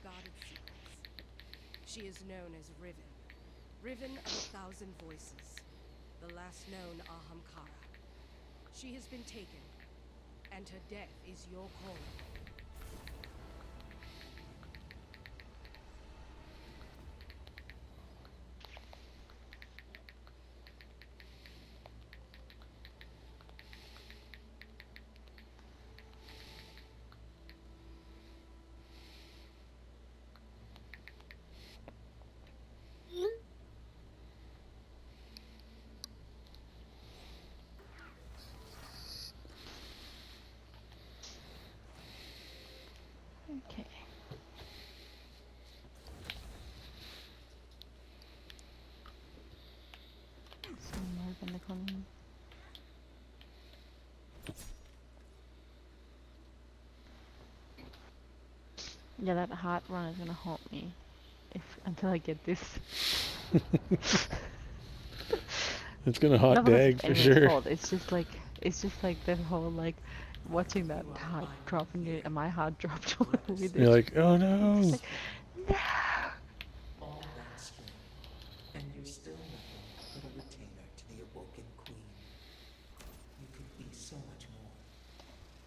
guarded secrets. She is known as Riven. Riven of 1,000 voices. The last known Ahamkara. She has been taken, and her death is your calling. Okay. Some more in the corner. Yeah, that heart run is gonna haunt me until I get this. It's gonna hot Not because dag it's for anyone's sure. fault. It's just like the whole like watching that heart drop and my heart dropped with You're it. like, oh It's no. like, no. All that strength, and you're still nothing but a retainer to the awoken queen. You could be so much more.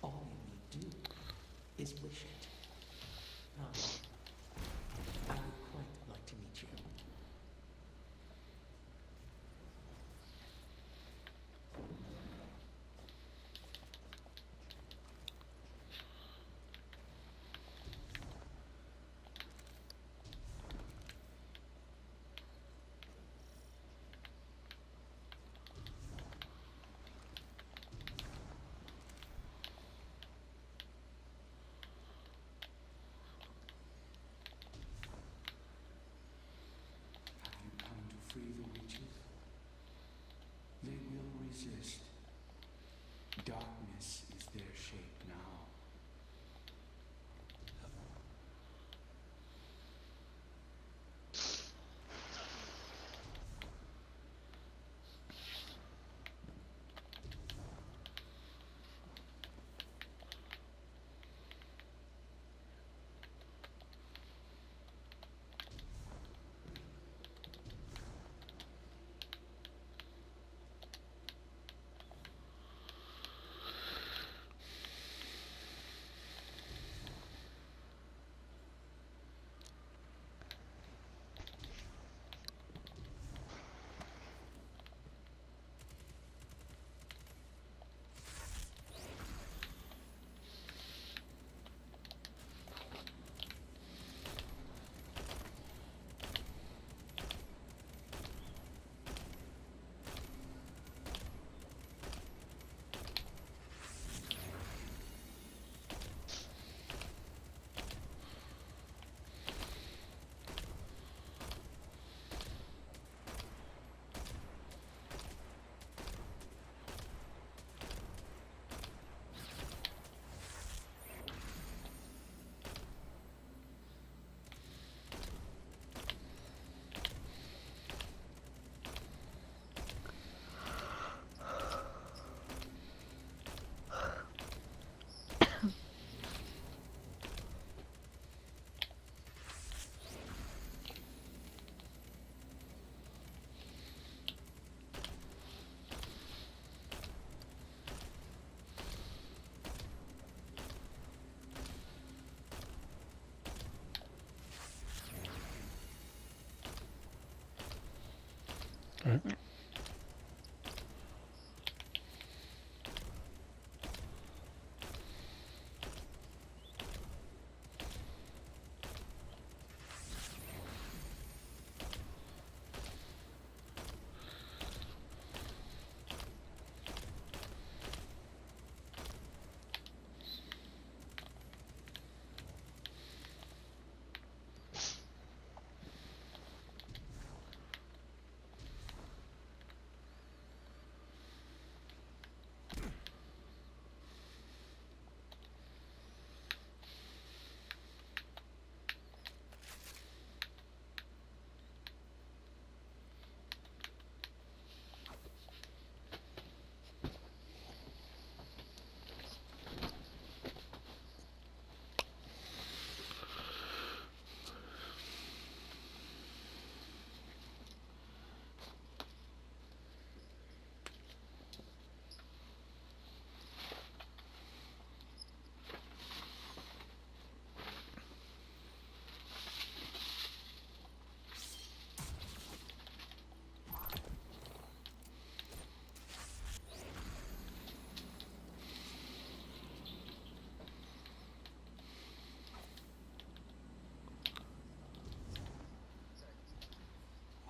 All you need do is wish it. I would quite like to meet you. Have you come to free the witches? They will resist. Darkness is their shape now. Alright.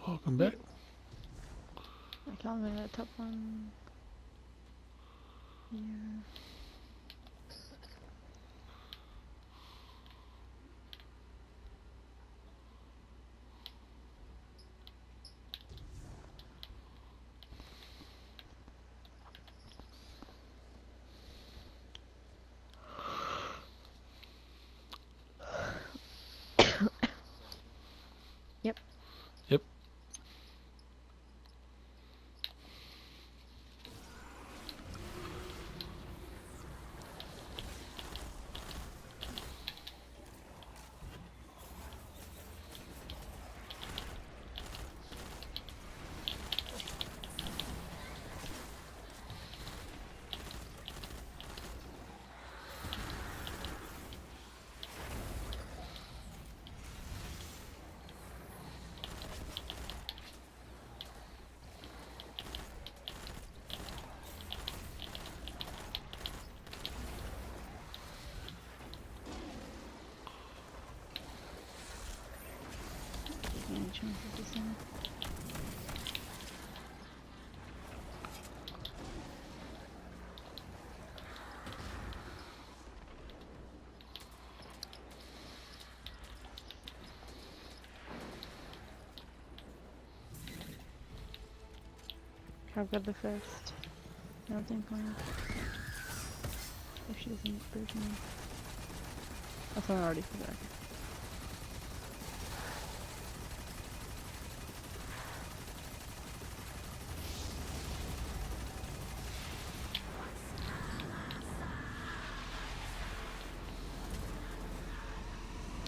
Welcome back. I can't remember the top one. Yeah. Yep. Yep. Any chance of this one? I've got the first melting point. If she doesn't prove me. I thought I already forgot.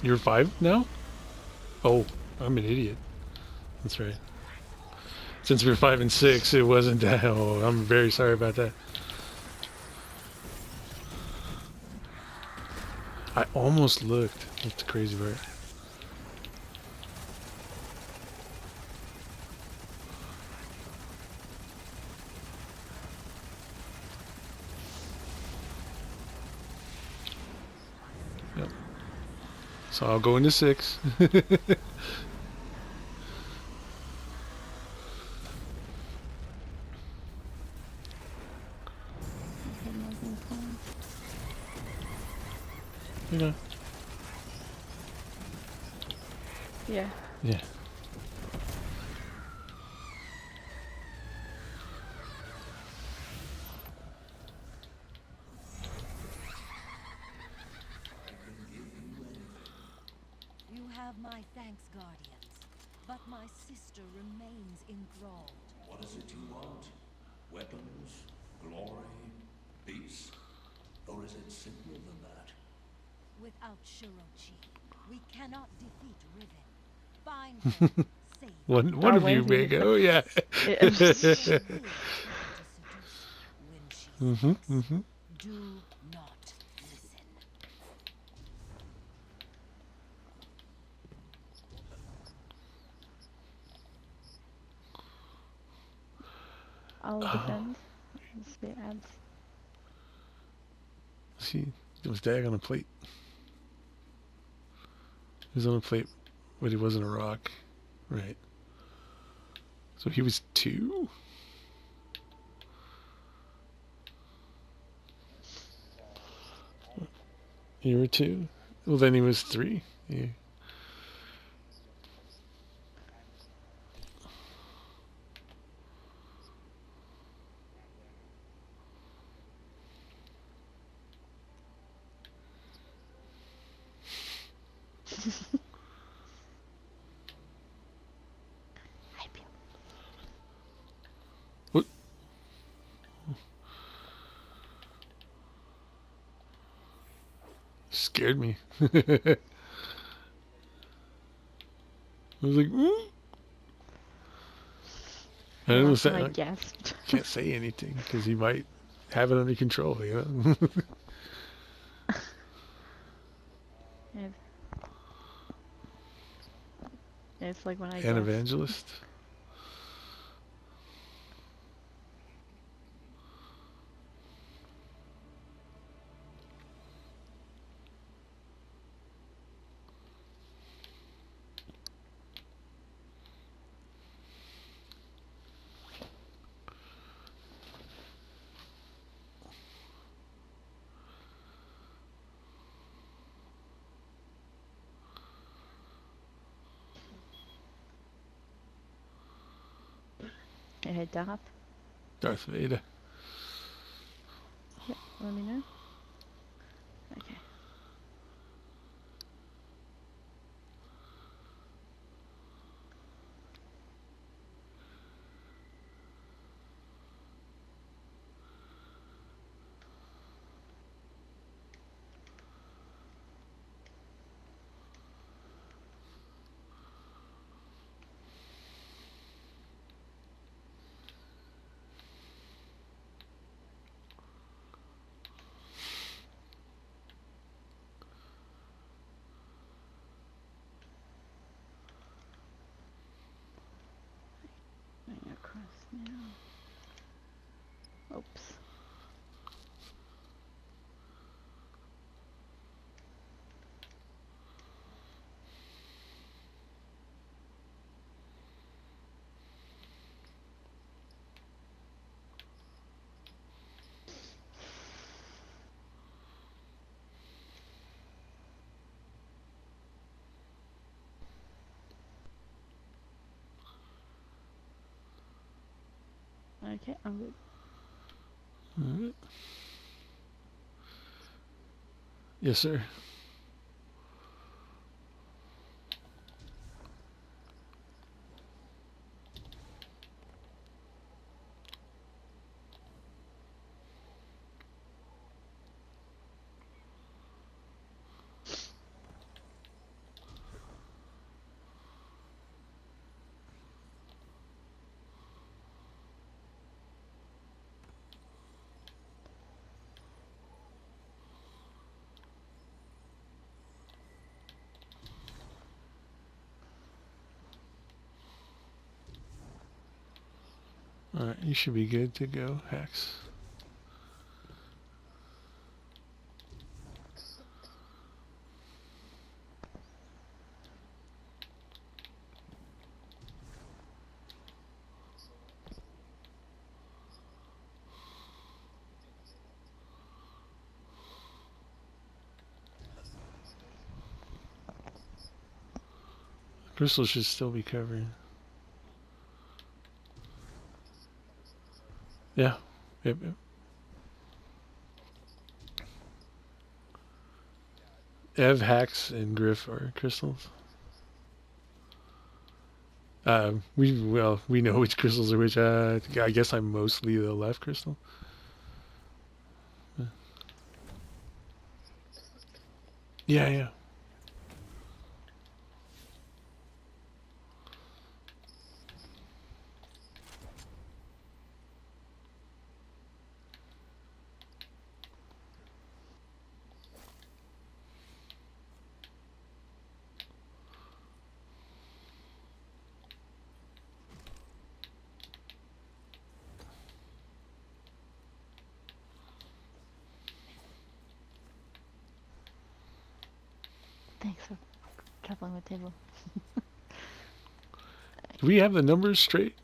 You're 5 now? Oh, I'm an idiot. That's right. Since we were 5 and 6, it wasn't that. Oh, I'm very sorry about that. I almost looked. That's the crazy part. Yep. So I'll go into 6. Okay, melting point. You know. Yeah. Yeah. You have my thanks, Guardians, but my sister remains enthralled. What is it you want? Weapons? Glory? Peace? Or is it simpler than that? Without Shirochi, we cannot defeat Riven. Find her, save her. One of you, waiting. big. Oh, yeah. She will live to seduce you when she speaks. Do not listen. I'll defend. This bit adds. See, it was Dag on a plate. He was on a plate, but he wasn't a rock. Right. So he was 2? You were 2? Well, then he was 3. Yeah. What? Scared me. I was like, I don't know, Last time I I gasped. can't say anything because he might have it under control, you know? Yeah. It's like when I gasped. AnEvangelist. Hey, Darth. Darth Vader. Yep, let me know. Okay. Going across now. Oops. Okay, I'm good. Alright. Yes, sir. Alright, you should be good to go, Hex. Crystal should still be covering. Yeah. Yep, yep. Ev, Hax, and Griff are crystals. We know which crystals are which. I guess I'm mostly the left crystal. Yeah, yeah. Thanks for traveling with table. Do we have the numbers straight?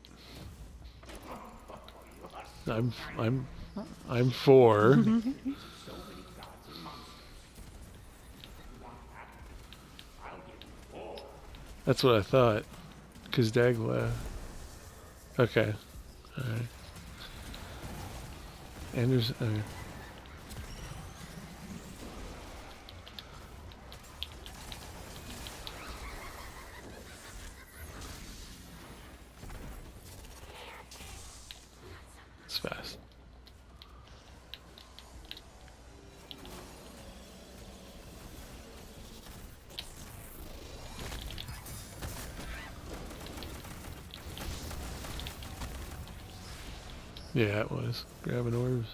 I'm 4. That's what I thought. Cause Dag left. Okay. Alright. Anders. Okay. It's fast. Yeah, it was. Grabbing orbs.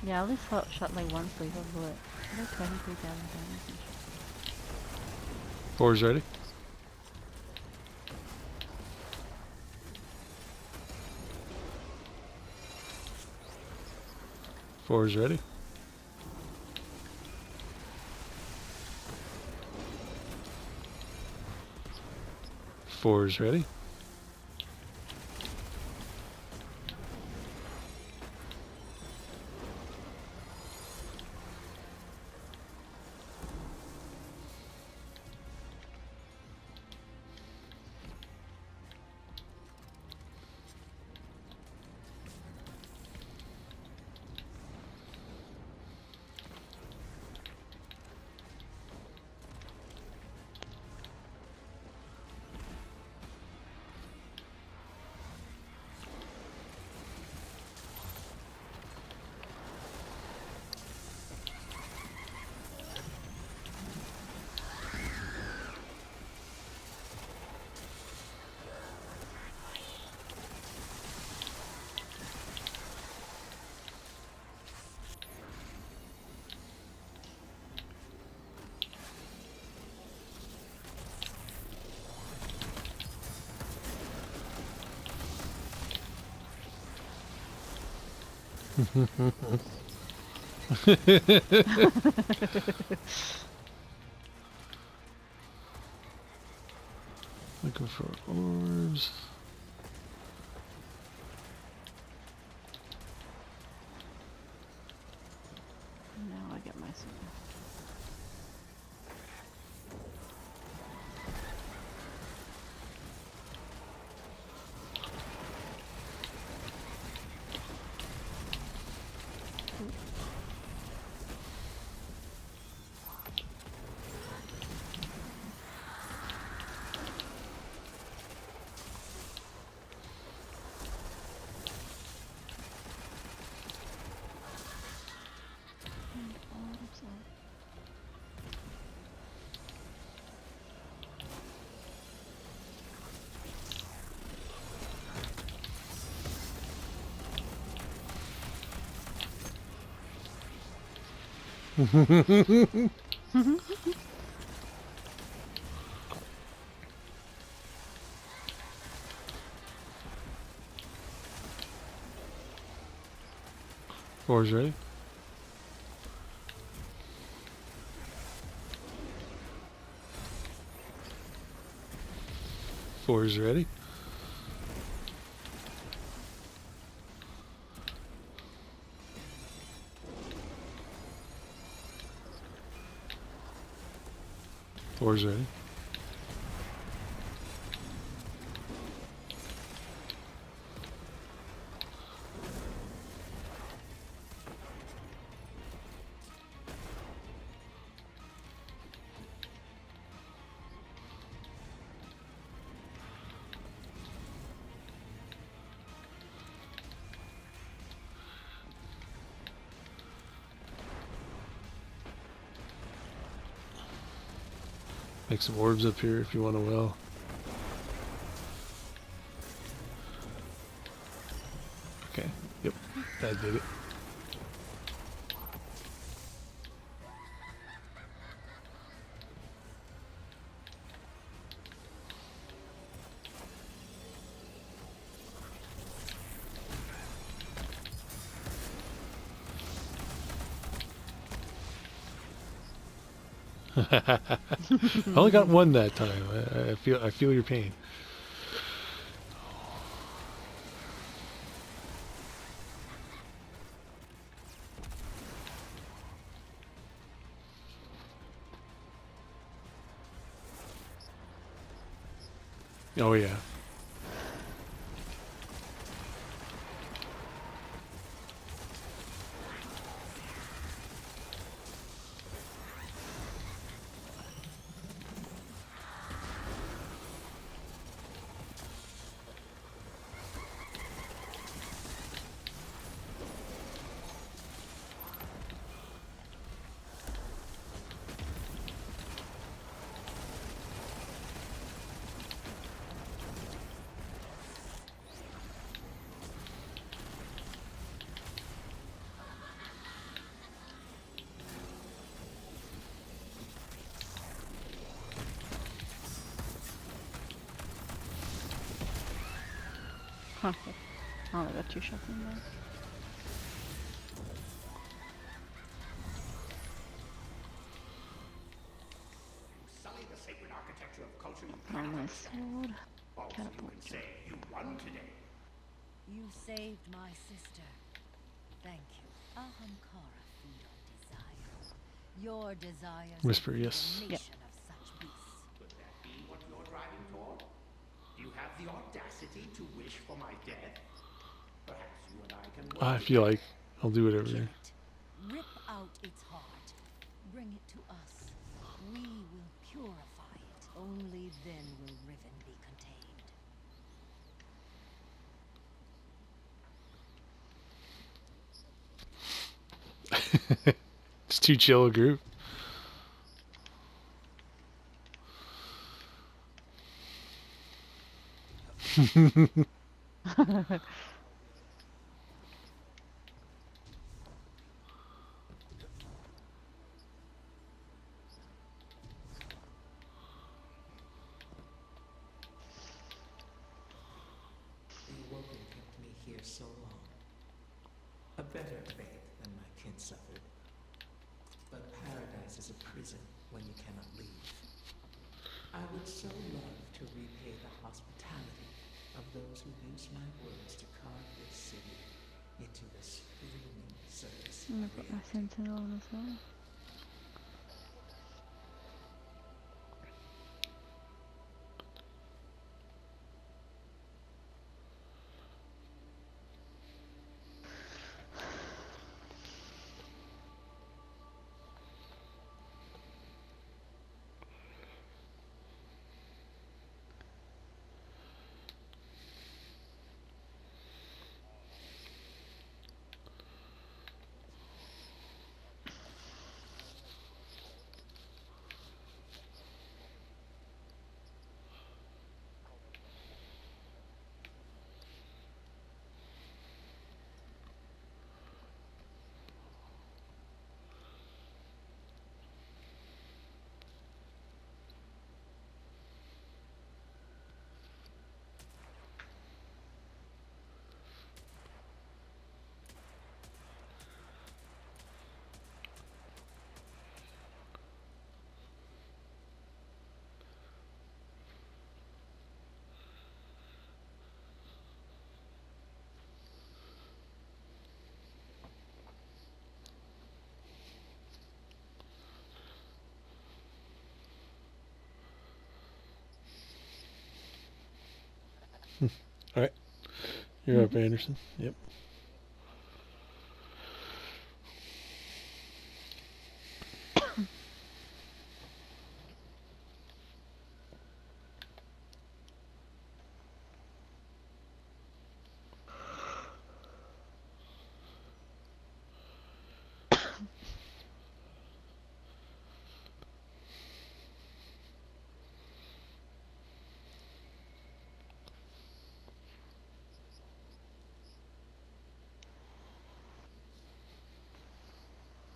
Yeah, I only shot like one sleeve of bullet. Like 23,000 damage and shit. 4's ready. Four's ready. Four's ready. Looking for orbs. Now I get my signal. Four's ready. Four's ready. Four's ready. Make some orbs up here if you want a well. Okay, yep, that did it. I only got one that time. I feel your pain. Oh yeah. Okay. I only got 2 shots in there. Sully the sacred architecture of culture you Oh, cannot my understand. sword. Also, you Catapult. can say you won today. You saved my sister. Thank you. Ahamkara feed on desire. Your desires Whisper, feed yes. a Yep. nation of such beasts. Could that be what you're driving toward? Do you have the audacity to wish for my death? Perhaps you and I can work I feel together. like I'll do Kill whatever. it. Rip out its heart. Bring it to us. We will purify it. Only then will Riven be contained. It's too chill a group. The Awoken kept me here so long. A better fate than my kin suffered. But paradise is a prison when you cannot leave. I would so love to repay the hospitality of those who used my words to carve this city into this blooming surface I'm gonna of put my reality. sentinel on as well. All right. You're up, Anderson. Yep.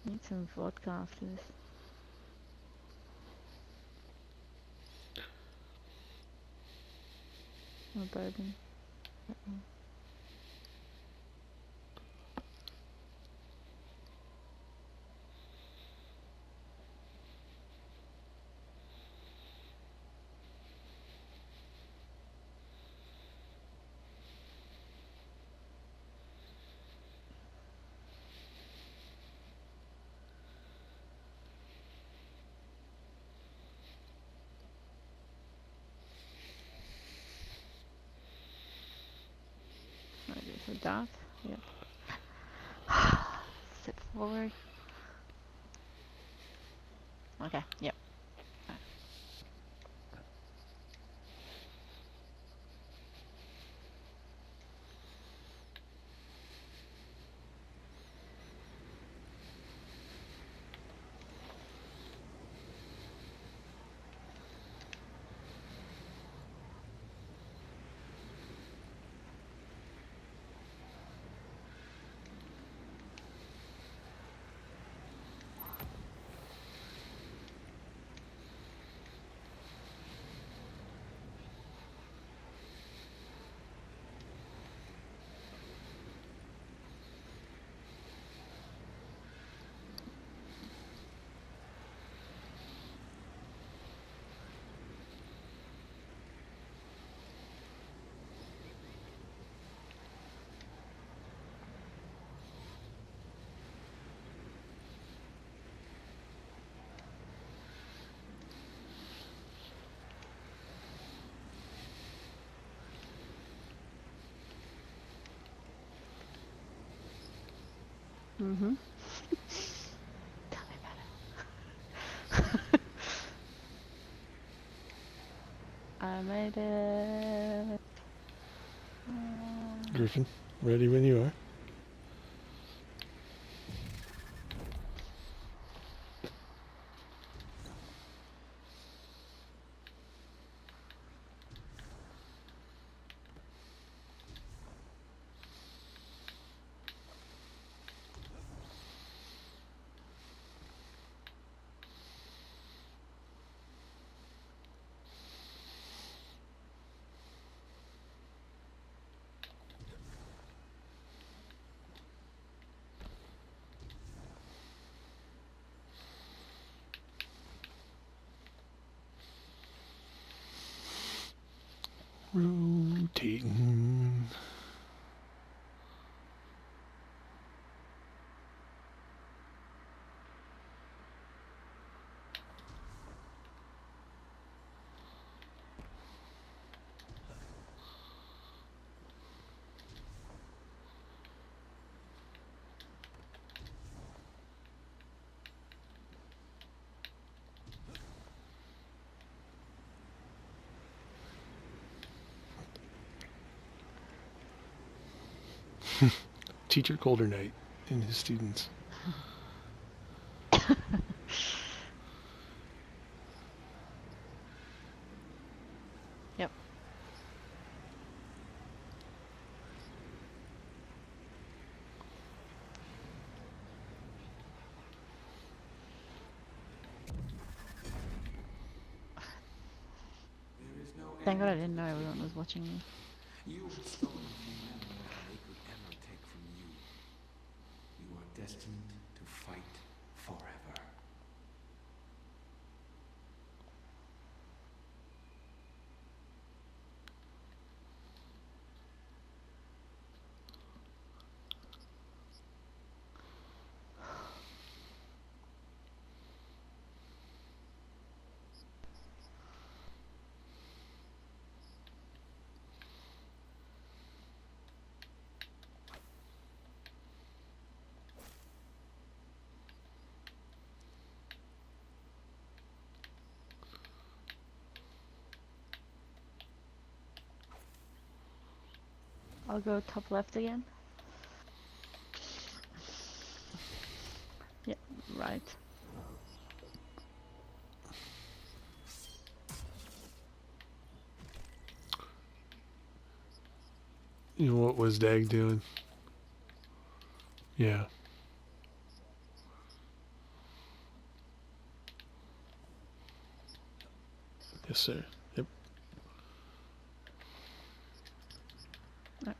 Need some vodka after this. Or bourbon. Ready for that? Yep. Step forward. Okay, yep. Mm-hmm. Tell me about it. I made it. Griffin, ready when you are. Rotating. Teacher Colder Knight and his students. Yep. There is no Thank God I end didn't to know the everyone taking. was watching me. You have stolen from men more than they could ever take from you. You are destined to fight forever. I'll go top left again. Yep, right. You know what was Dag doing? Yeah. Yes, sir. Yep. No.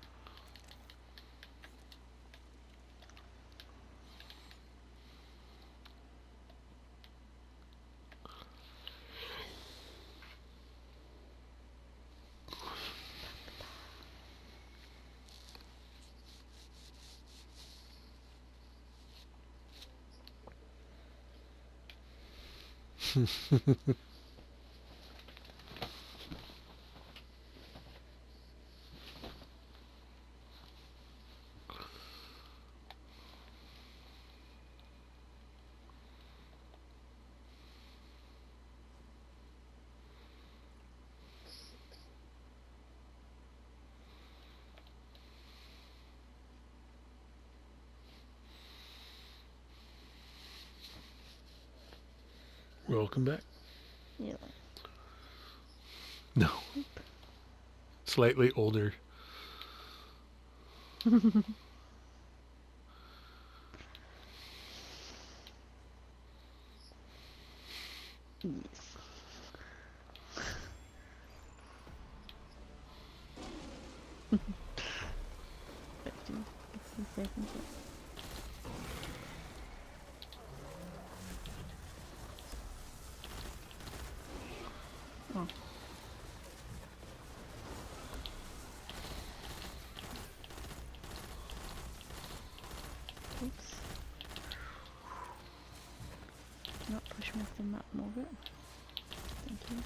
Welcome back. Yeah. No. Slightly older. Yes. 50, 60 seconds. Oh. Oops. Not push me off the map, Margaret. Thank you.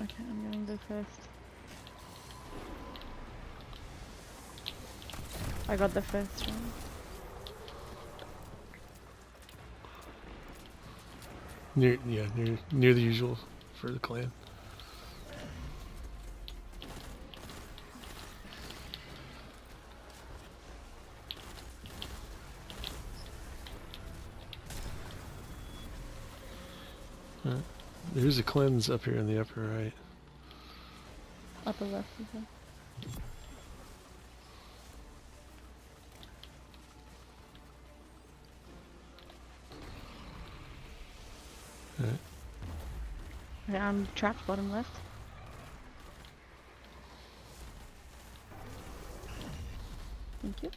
Okay, I'm going there first. I got the first one. Near the usual for the clan. Alright. There's a cleanse up here in the upper right. Upper left, okay. Alright. Okay, I'm trapped bottom left. Thank you.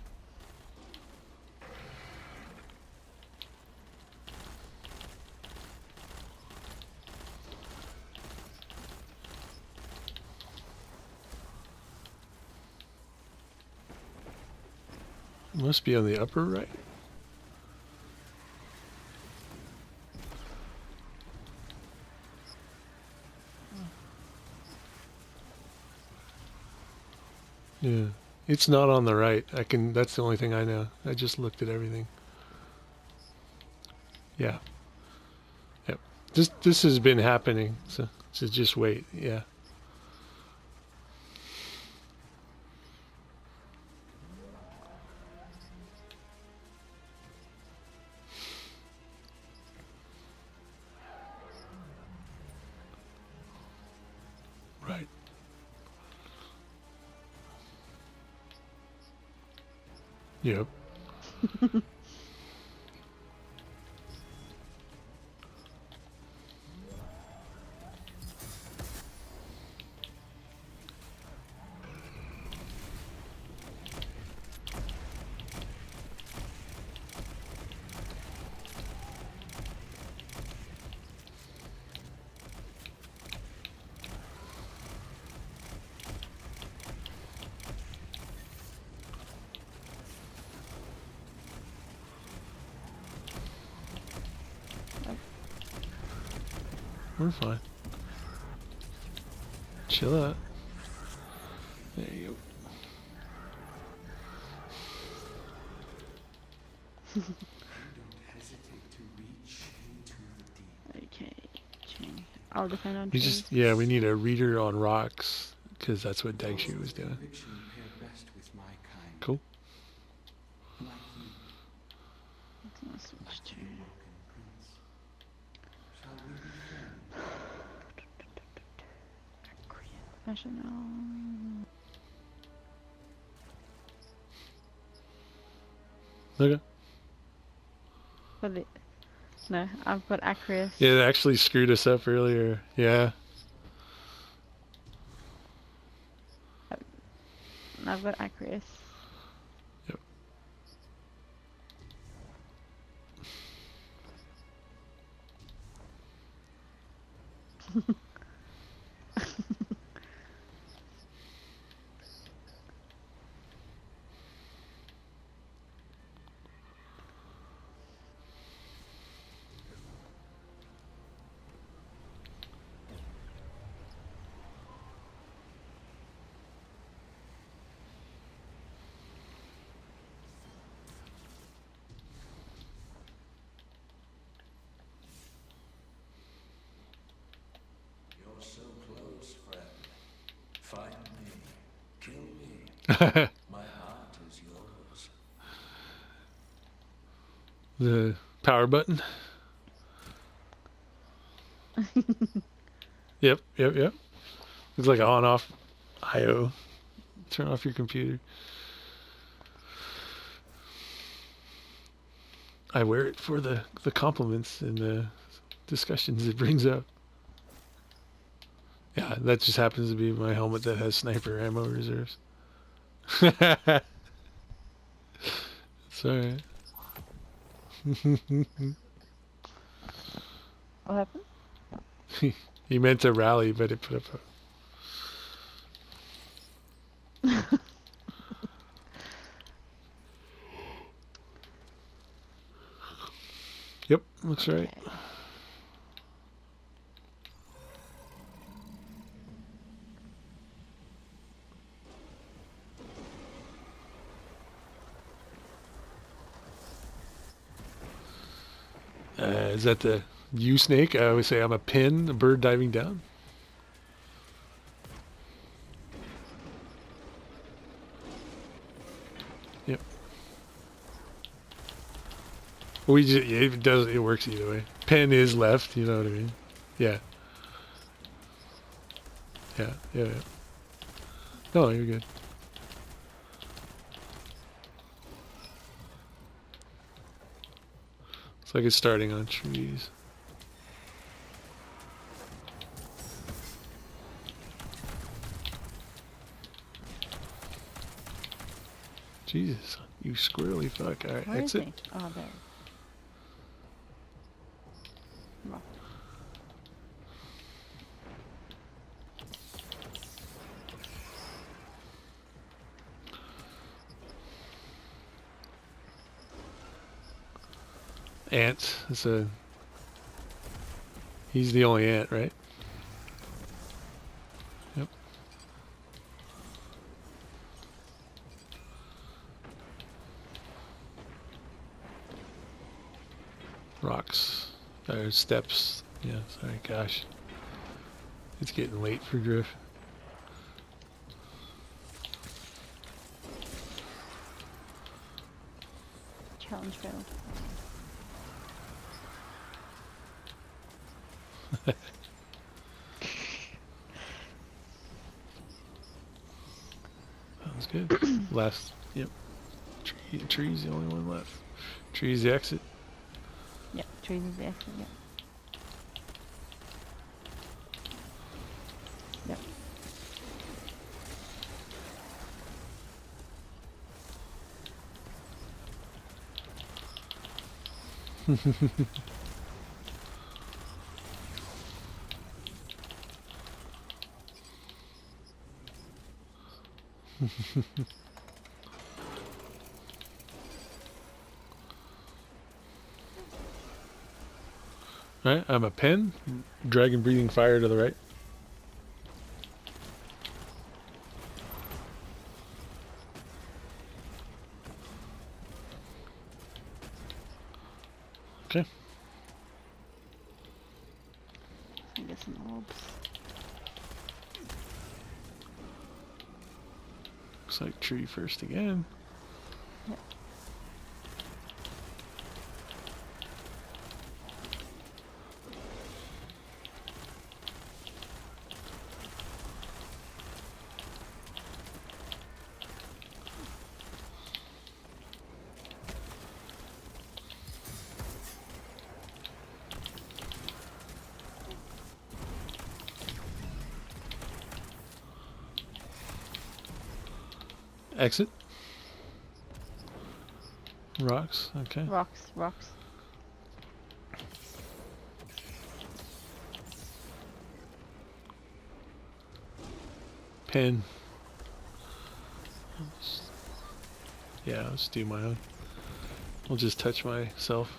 Must be on the upper right. Yeah. It's not on the right. That's the only thing I know. I just looked at everything. Yeah. Yep. This has been happening, so just wait. Yeah. Right. Yep. We're fine. Chill out. There you go. Okay, chain. I'll defend on You trees. just, yeah, we need a reader on rocks, because that's what Dagshew was doing. Cool. Let's not switch to. Professional. Okay. But it, no, I've got Acreus. Yeah, it actually screwed us up earlier. Yeah. I've got Acreus. Yep. You're so close, friend. Find me. Kill me. My heart is yours. The power button. Yep. Looks like an on-off I/O. Turn off your computer. I wear it for the compliments and the discussions it brings up. Yeah, that just happens to be my helmet that has sniper ammo reserves. It's alright. What happened? He meant to rally, but it put up a... Yep, looks right. Is that the U snake? I always say I'm a pin, a bird diving down. Yep. We just, yeah, it does, it works either way. Pen is left, you know what I mean? Yeah. Yeah, yeah, yeah. No, you're good. It's like it's starting on trees. Jesus, you squirrely fuck. Alright, Where is exit. he? Oh, there. Rock. Ant. It's a. He's the only ant, right? Yep. Rocks. There's steps. Yeah, sorry, gosh. It's getting late for Griff. Challenge failed. Sounds good. Last, yep. Tree's the only one left. Tree's the exit. Yep, trees is the exit, yep. Yep. Right, I'm a pen. Dragon breathing fire to the right. Okay. I get some orbs. Looks like tree first again. Yep. Exit. Rocks, okay. Rocks, rocks. Pen. Yeah, let's do my own. I'll just touch myself.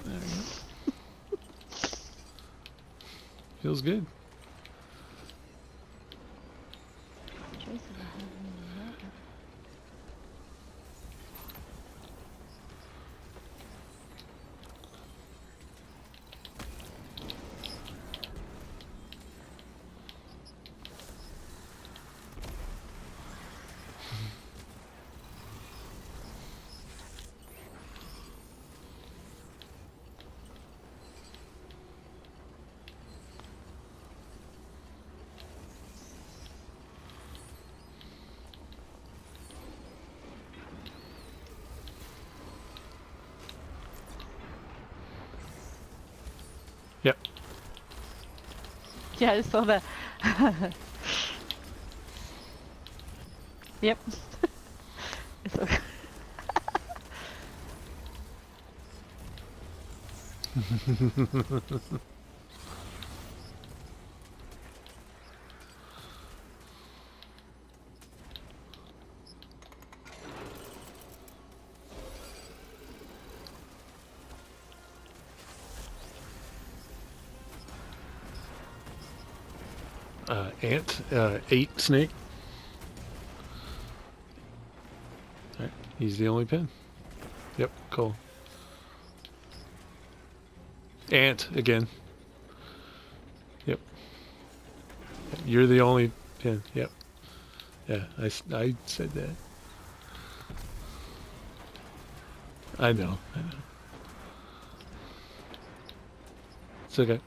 There we go. Feels good. Choices I haven't even made. Yep. Yeah, I saw that. Yep. It's okay. Ant, 8 snake. Alright, he's the only pin. Yep, cool. Ant again. Yep. You're the only pin. Yep. Yeah, I said that. I know. It's okay.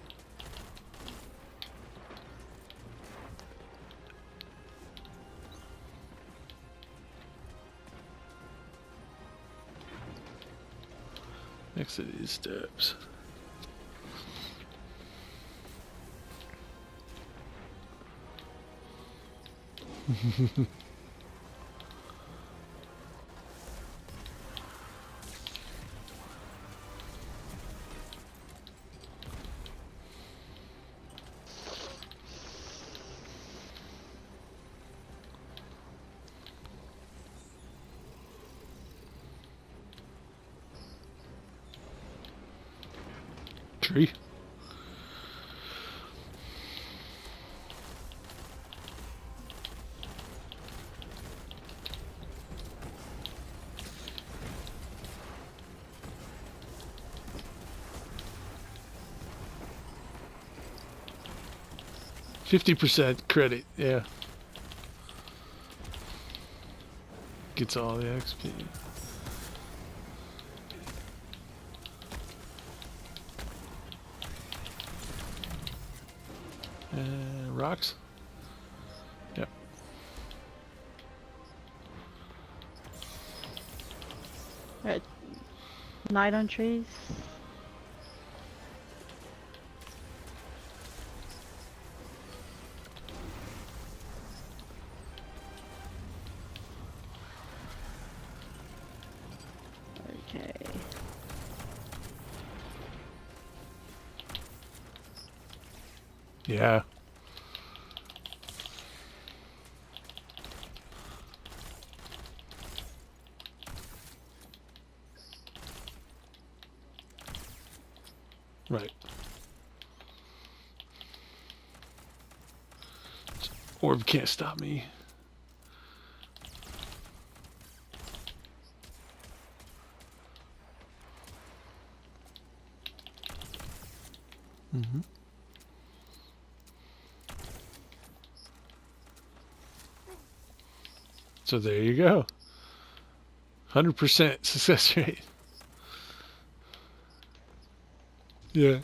Next to these steps. Tree. %50 credit, yeah. Gets all the XP. Rocks? Yep. Right. Night on trees. Okay. Yeah. Right. Orb can't stop me. Mm-hmm. So there you go. 100% success rate. Yeah.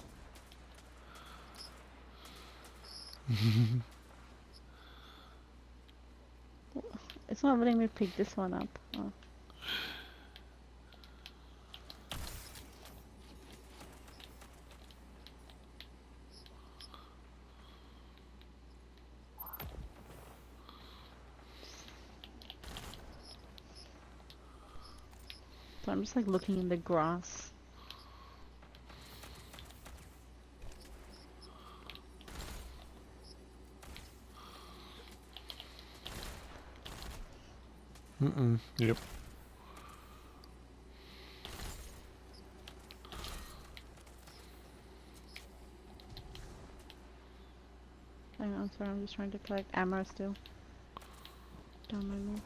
It's not letting me pick this one up. Oh. So I'm just like looking in the grass. Yep. Hang on, sorry, I'm just trying to collect ammo still. Don't mind me.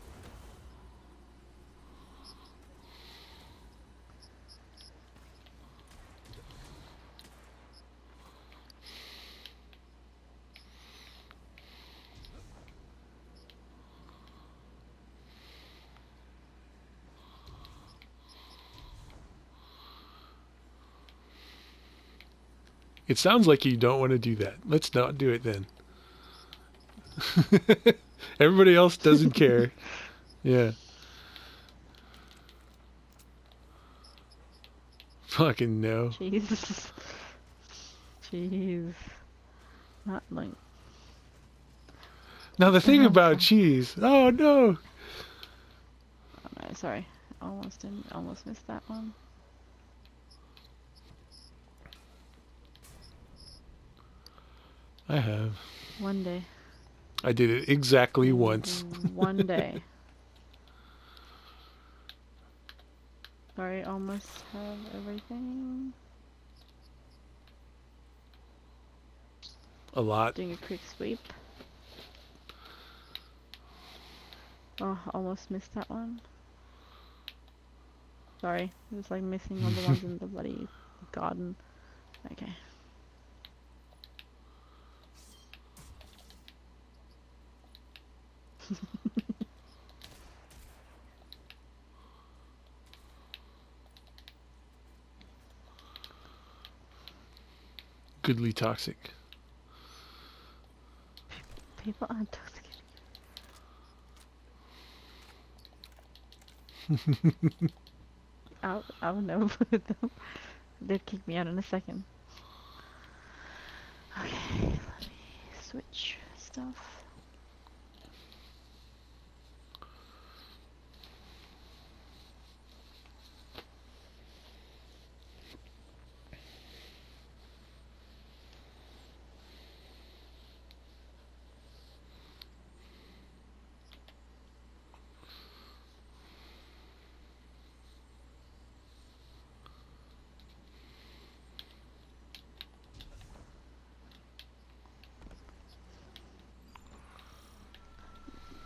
It sounds like you don't want to do that. Let's not do it then. Everybody else doesn't care. Yeah. Fucking no. Jeez. Jeez. Not like... Now the thing Oh, about fuck. cheese. Oh no. Oh, no, sorry. Almost missed that one. I have. One day. I did it exactly Maybe once. one day. Sorry, almost have everything. A lot. Doing a quick sweep. Oh, almost missed that one. Sorry, it was like missing all the ones in the bloody garden. Okay. Goodly toxic. People are toxic. I'll never play with them. They'd kick me out in a second. Okay, let me switch stuff.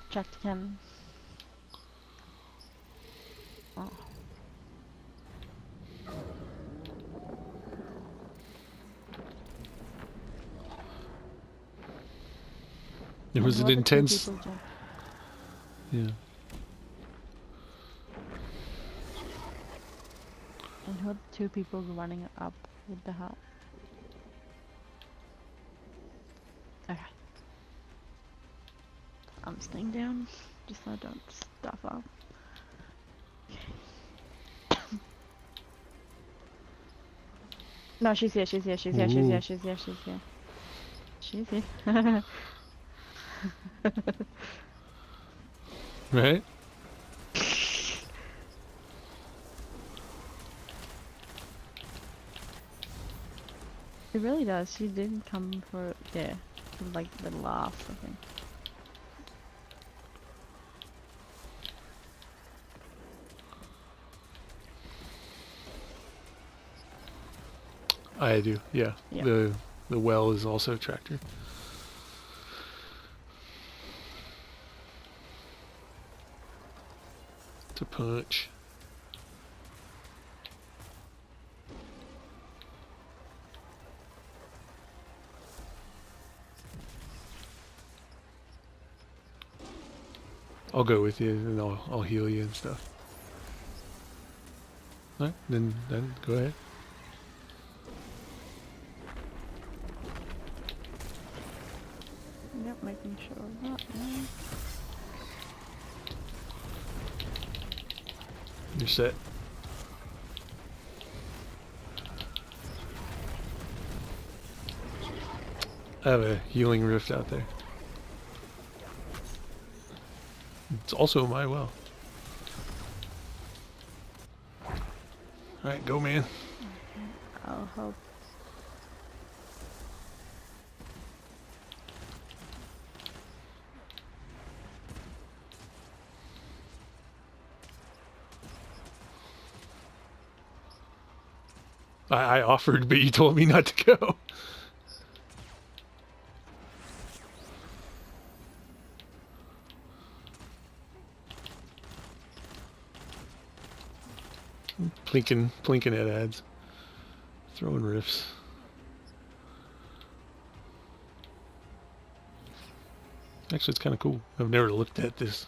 Checked again. Oh. It was And an who are the two intense. people, Jack? Yeah. And who are the two people running up with the hat? Okay. I'm staying down, just so I don't stuff up. No, she's here, she's here, she's here, she's here, Ooh. she's here, she's here. She's here. Right? It really does. She didn't come for, yeah, for like the last, I think. I do, yeah. Yeah. The well is also a tractor. To punch. I'll go with you and I'll heal you and stuff. Alright, then go ahead. Yep, making sure of that. Yeah. You're set. I have a healing rift out there. It's also my well. Alright, go man. I'll help. I offered, but you told me not to go. Plinking at ads. Throwing riffs. Actually, it's kind of cool. I've never looked at this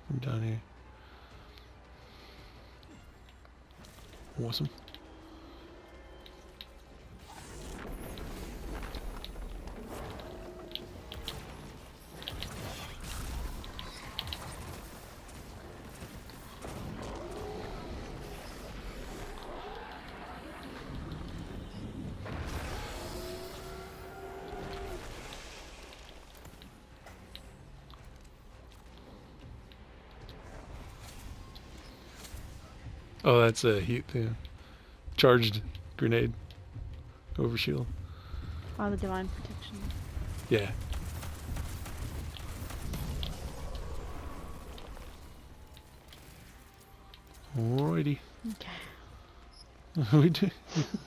from down here. Awesome. Oh, that's a heat thing. Charged grenade. Overshield. Oh, the divine protection. Yeah. Alrighty. Okay. We do.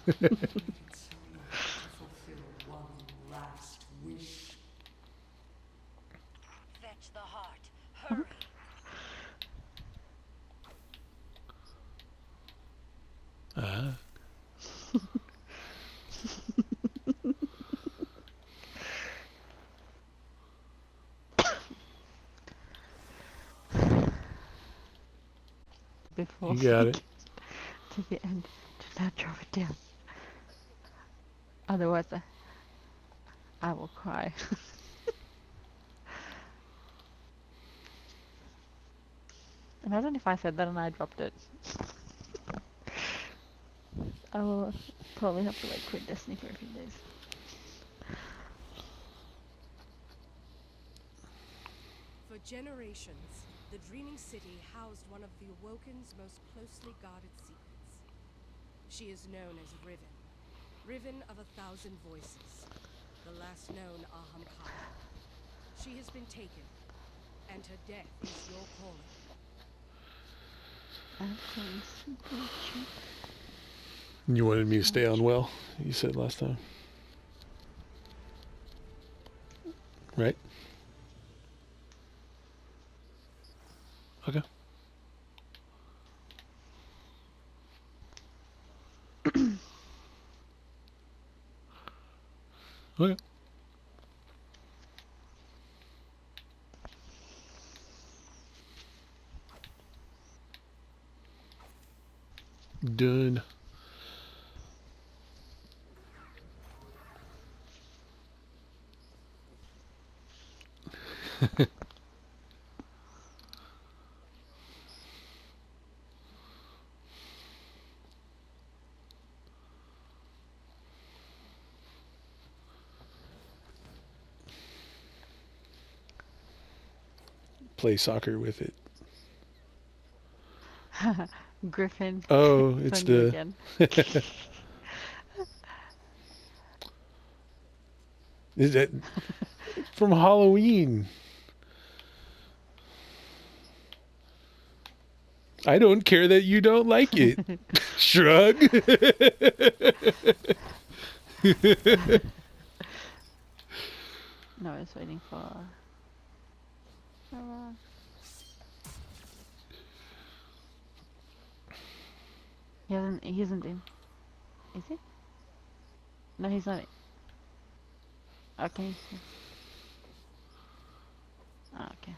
It's so much to fulfill one last wish. Fetch the heart. Hurry. got it. To the end. Do not drop it down. Otherwise, I will cry. Imagine if I said that and I dropped it. I will probably have to like quit Destiny for a few days. For generations, the Dreaming City housed one of the Awoken's most closely guarded secrets. She is known as Riven. Riven of 1,000 voices. The last known Ahamkara. She has been taken, and her death is your calling. You wanted me to stay on well, you said last time. Right? Okay. Okay. Done. Play soccer with it. Griffin. Oh, it's Found you the again. Is that from Halloween? I don't care that you don't like it. Shrug. No, I was waiting for he isn't in. Is he? No, he's not in. Okay. Ah, okay.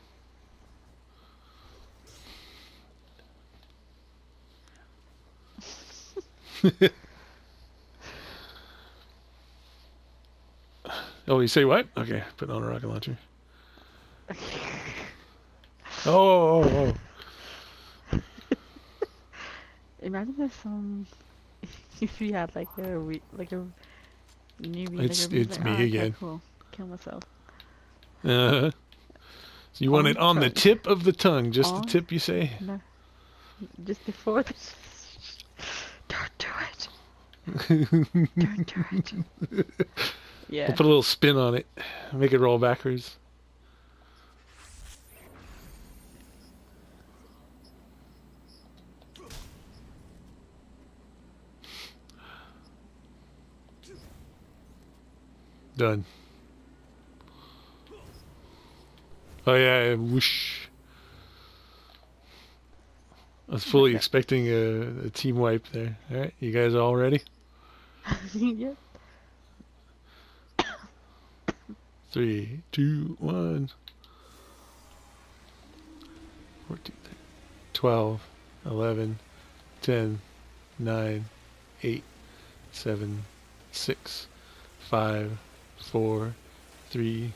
Oh, you say what? Okay, put on a rocket launcher. Oh. Imagine if if you had like a newbie, It's like, me okay, again. cool. Kill myself. So you want it on the tip of the tongue, just the On? tip, you say? No, just before the. Don't do it. Don't do it. Yeah. We'll put a little spin on it, make it roll backwards. Done. Oh yeah, whoosh. I was fully expecting a team wipe there. Alright, you guys all ready? Yep. 3, 2, 1. 14, 12, 11, 10, 9, 8, 7, 6, 5, 4, 3,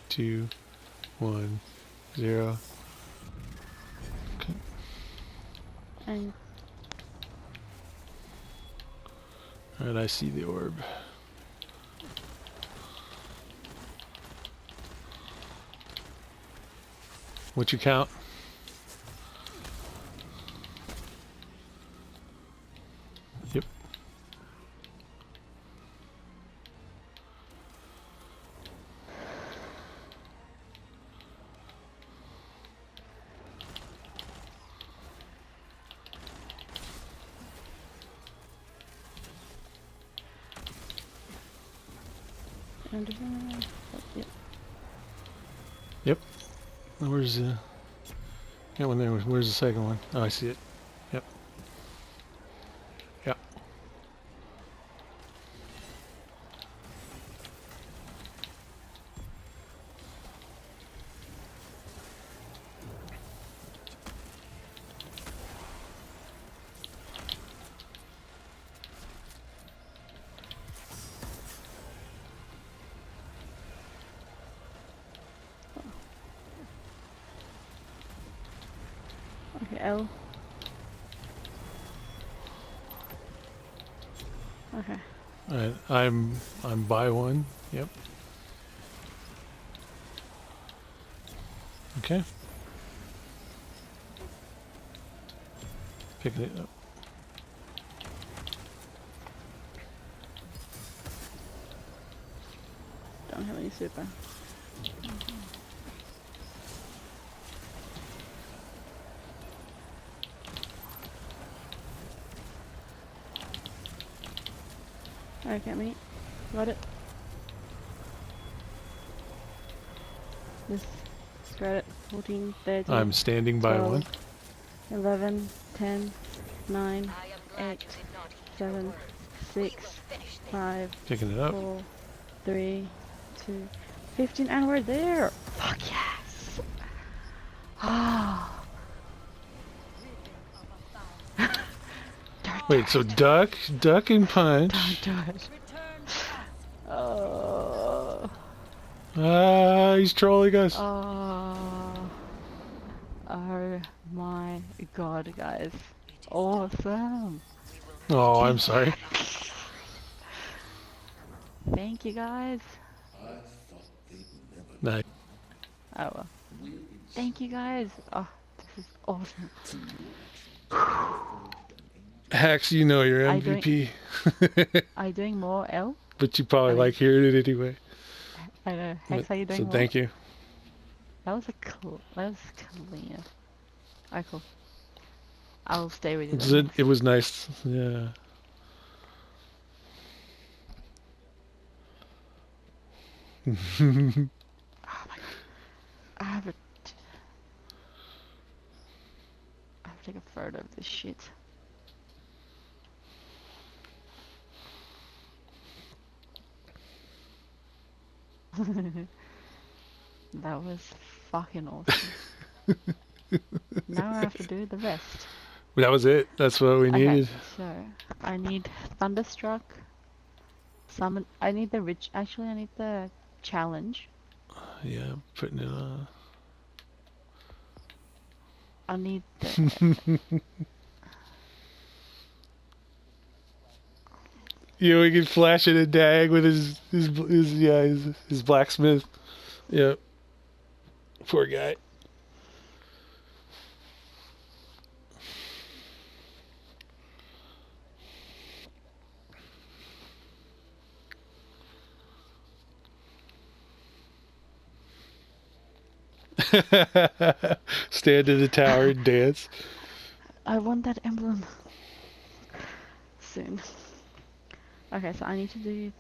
2, 1, 0. Okay. And Alright, I see the orb. What's your count? Yep. yep. Yep. Where's the... Got one there. Where's the second one? Oh, I see it. Yep. Yep. L. Okay. Alright, I'm by one. Yep. Okay. Picking it up. Don't have any super. Okay, mate. Got it. Just got it. 14, 13. I'm standing by 12, one. 11, 10, 9, 8, 7, 6, 5, Picking it up. 4, 3, 2, 15, and we're there! Fuck yes! Ah! Wait, so duck and punch. Don't do it. Oh. Ah, he's trolling us. Oh. Oh my god, guys. Awesome. Oh, I'm sorry. Thank you, guys. Nice. Oh well. Thank you, guys. Oh, this is awesome. Hax, you know you're I don't- MVP. Are you doing more L? But you probably I mean- like hearing it anyway. I know. Hex, are you doing So more? thank you. That was clean. Alright, cool. I'll stay with you then. It was nice. Yeah. Oh my god. I have to take a photo of this shit. That was fucking awesome. Now I have to do the rest. That was it. That's what we needed. So I need Thunderstruck. Summon. I need the rich. Actually, I need the challenge. Yeah, putting it on. I need the. You know, he can flash it at Dag with his blacksmith. Yep. Poor guy. Stand in the tower and dance. I want that emblem. Soon. Okay, so I need to do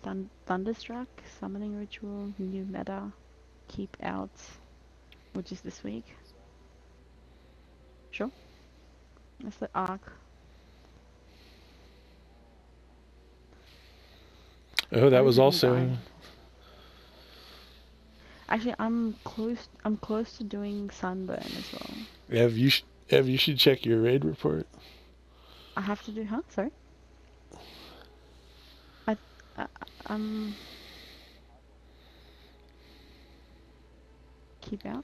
Thunderstruck, Summoning Ritual, New Meta, Keep Out, which is this week. Sure. That's the arc. Oh, that was Everything also. died. Actually, I'm close to doing Sunburn as well. Ev, you should check your raid report. I have to do, huh? Sorry. Keep Out.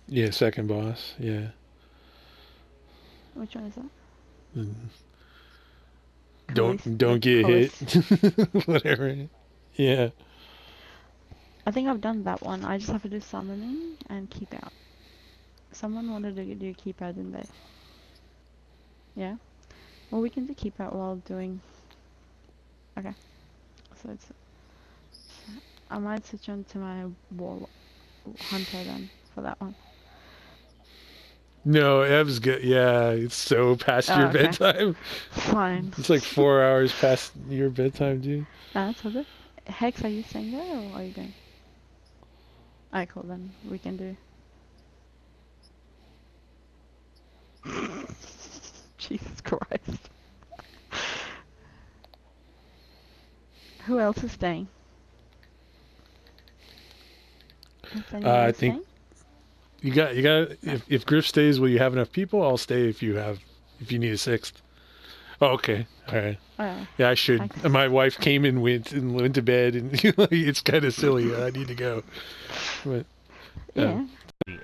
Yeah, second boss. Yeah. Which one is that? Don't get hit. Whatever. Yeah. I think I've done that one. I just have to do Summoning and Keep Out. Someone wanted to do Keep Out, didn't they? Yeah. Well, we can do Keep Out while doing. Okay. So it's. I might switch on to my wall hunter then for that one. No, Ev's good. Yeah, it's so past Oh, your okay. bedtime. Fine. It's like 4 hours past your bedtime, dude. No, that's all good. Hex, are you staying there or are you going? Alright, cool then. We can do. Jesus Christ. Who else is staying? Is anyone I else think- staying? You got. If Griff stays, will you have enough people? I'll stay if you need a sixth. Oh, okay. All right. Oh, Yeah, I should. Thanks. My wife came and went to bed, and it's kind of silly. I need to go. But yeah.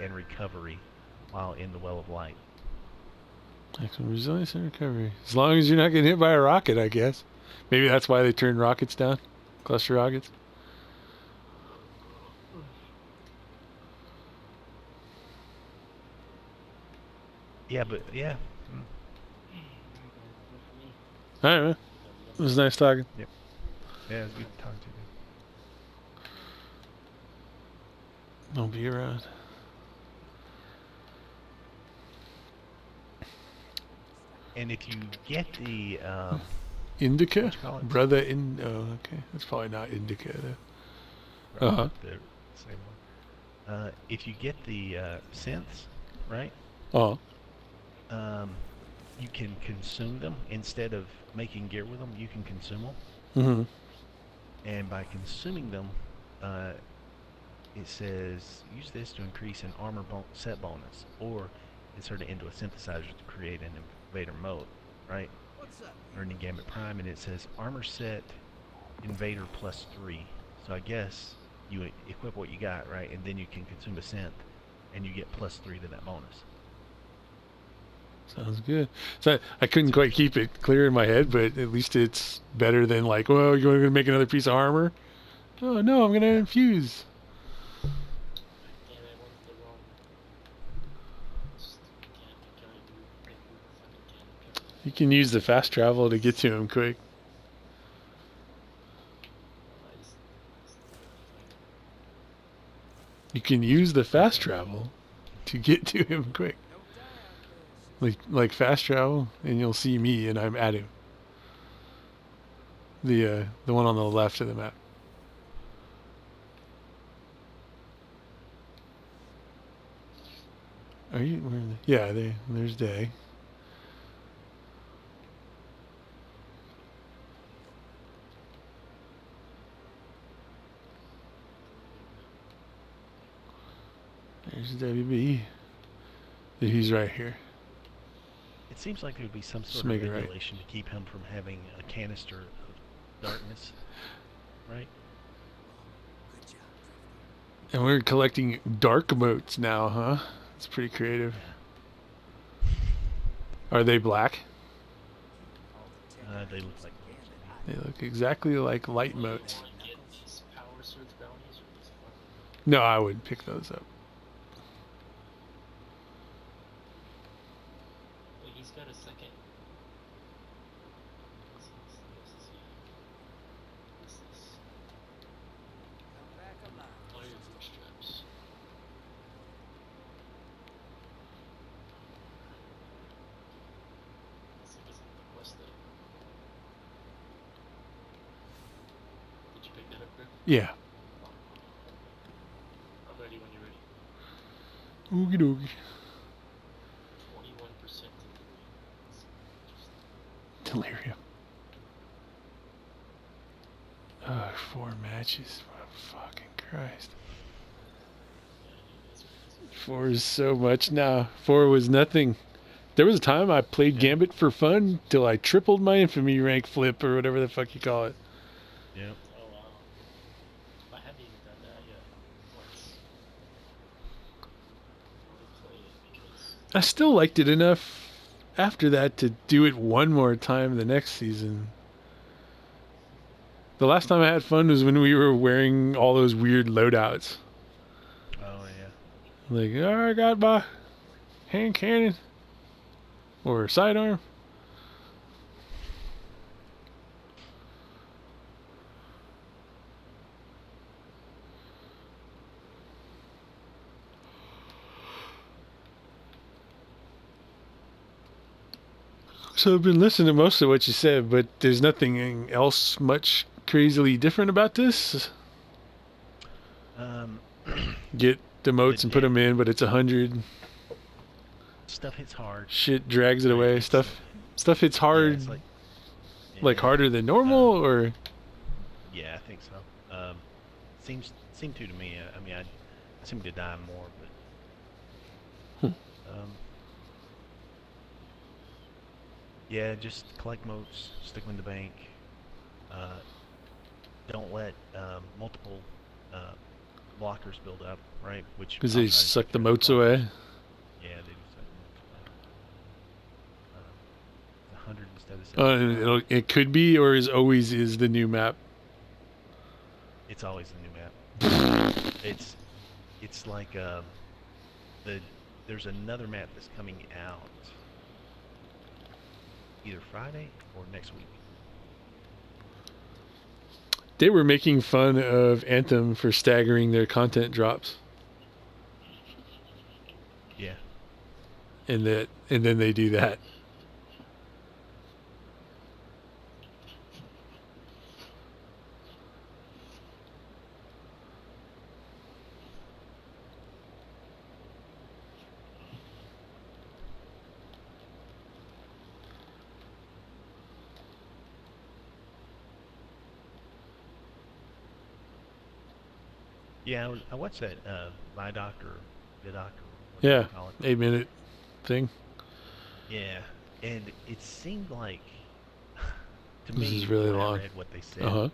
and recovery while in the Well of Light. Maximum resilience and recovery. As long as you're not getting hit by a rocket, I guess. Maybe that's why they turned rockets down. Cluster rockets. Yeah, but yeah. Alright, man. It was nice talking. Yep. Yeah, it was good talking to you. I'll be around. And if you get the Indica? what you call it? Brother in. Oh, okay. That's probably not Indica, though. Uh-huh. The same one. If you get the synths, right? Oh. You can consume them instead of making gear with them. You can consume them, Mm-hmm. and by consuming them, it says use this to increase an armor set bonus, or insert it into a synthesizer to create an invader mode, right? Earning Gambit Prime, and it says armor set invader +3. So I guess you equip what you got, right, and then you can consume a synth, and you get +3 to that bonus. Sounds good. So I couldn't quite keep it clear in my head, but at least it's better than like, well, you're going to make another piece of armor? Oh, no, I'm going to infuse. You can use the fast travel to get to him quick. You can use the fast travel to get to him quick. Like fast travel, and you'll see me, and I'm at him. The one on the left of the map. Are you? Where are they? Yeah, there's Day. There's WB. He's right here. It seems like there would be some Just sort of make it right. regulation to keep him from having a canister of darkness, right? And we're collecting dark motes now, huh? It's pretty creative. Are they black? They look like They look exactly like light motes. No, I wouldn't pick those up. He's got a second. Straps. Did you pick that up, Griff? Yeah. I'm ready when you're ready. Oogie doogie. 21% Delirium. Oh, 4 matches. Oh, fucking Christ. 4 is so much now. 4 was nothing. There was a time I played Gambit for fun till I tripled my infamy rank flip or whatever the fuck you call it. Yep. Oh wow. I haven't even done that yet. Once. I only played it because I still liked it enough after that to do it one more time the next season. The last time I had fun was when we were wearing all those weird loadouts. Oh yeah. Like, oh, I got my hand cannon or sidearm. So I've been listening to most of what you said, but there's nothing else much crazily different about this. Get the motes and put them in, but it's 100. Stuff hits hard. Shit drags it away. Stuff hits hard, Yeah, like harder than normal, or yeah, I think so. Seemed to me. I mean, I seem to die more, but yeah, just collect motes, stick them in the bank. Don't let multiple blockers build up, right? Which because they suck the motes away. Yeah, they do suck the motes instead of 7. It could be, or is always is the new map. It's always the new map. It's like there's another map that's coming out either Friday or next week. They were making fun of Anthem for staggering their content drops. Yeah. And then they do that. Yeah, I watched that Vidoc or Vidoc. Yeah, 8-minute thing. Yeah, and it seemed like to This me is really when long. I read what they said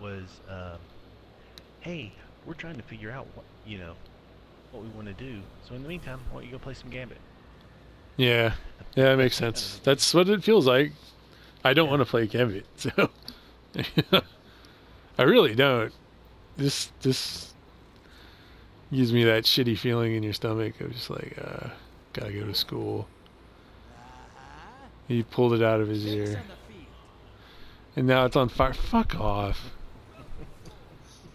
was, hey, we're trying to figure out what we want to do. So in the meantime, why don't you go play some Gambit? Yeah, that makes sense. That's what it feels like. I don't want to play Gambit, so I really don't. This gives me that shitty feeling in your stomach of just like, gotta go to school. He pulled it out of his ear. And now it's on fire. Fuck off.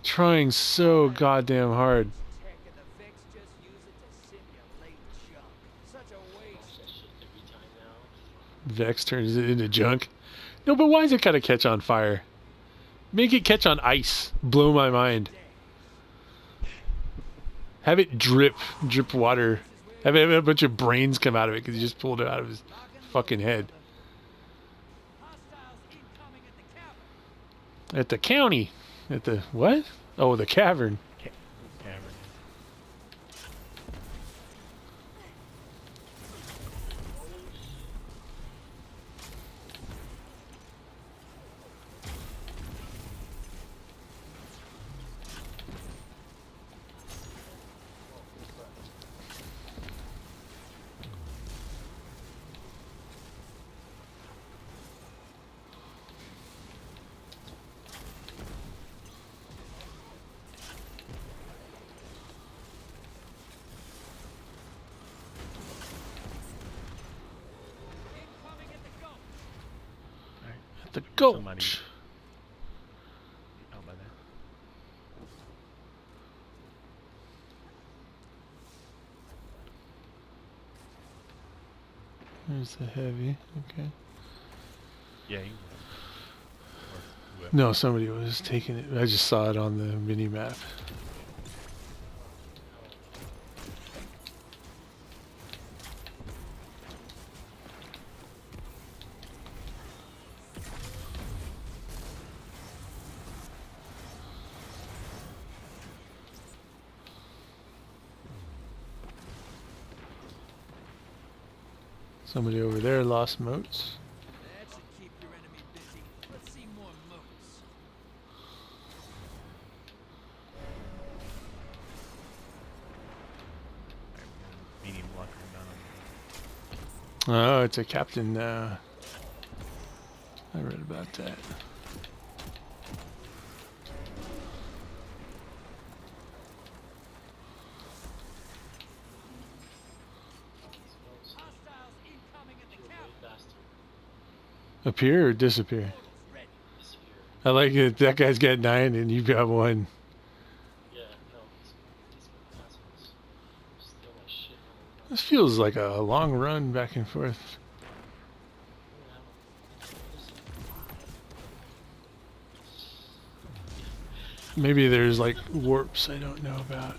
Trying so goddamn hard. Vex turns it into junk. No, but why is it gotta catch on fire? Make it catch on ice. Blow my mind. Have it drip water. Have a bunch of brains come out of it because he just pulled it out of his fucking head. At the county. At the what? Oh, the cavern. Cavern. The goat. Somebody how about that? There's the heavy. Okay. Yeah. No, somebody was taking it. I just saw it on the mini map. Somebody over there lost moats. That should keep your enemy busy. Let's see more moats. Medium blocker down. Oh, it's a captain now. I read about that. Appear or disappear? I like it. That guy's got 9 and you got 1. Yeah, no, these assholes steal my shit. This feels like a long run back and forth. Maybe there's like warps I don't know about.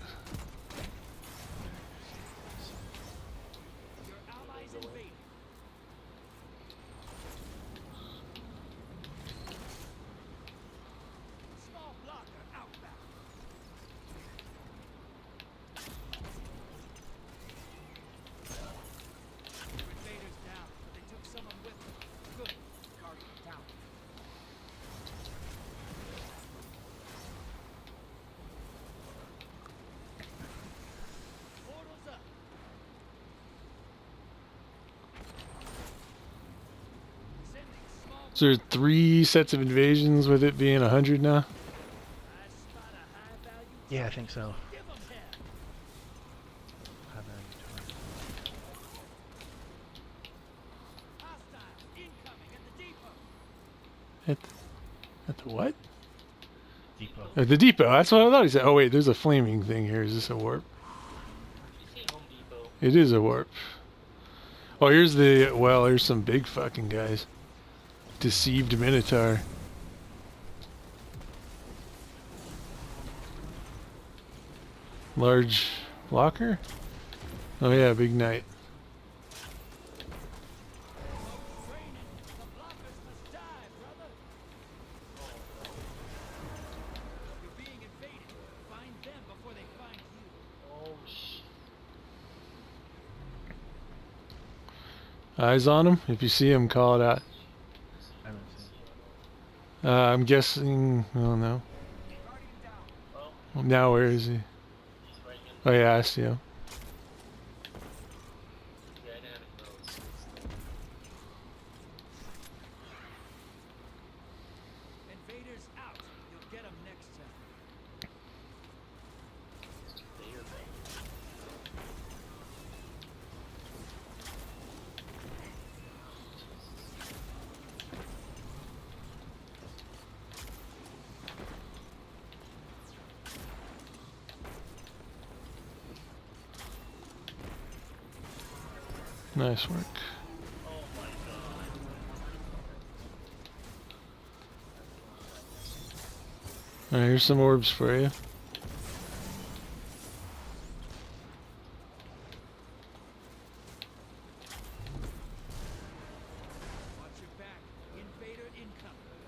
So there's 3 sets of invasions with it being 100 now? Yeah, I think so. At the what? Depot. At the depot. That's what I thought he said. Oh wait, there's a flaming thing here. Is this a warp? You see Home Depot. It is a warp. Oh, here's the... Well, here's some big fucking guys. Deceived Minotaur. Large blocker? Oh yeah, big knight. Eyes on him. If you see him, call it out. I haven't seen. I'm guessing... I don't know. Now where is he? Oh yeah, I see him. Invaders out. You'll get them next time. Nice work. Alright, here's some orbs for you. Watch your back. Invader incoming.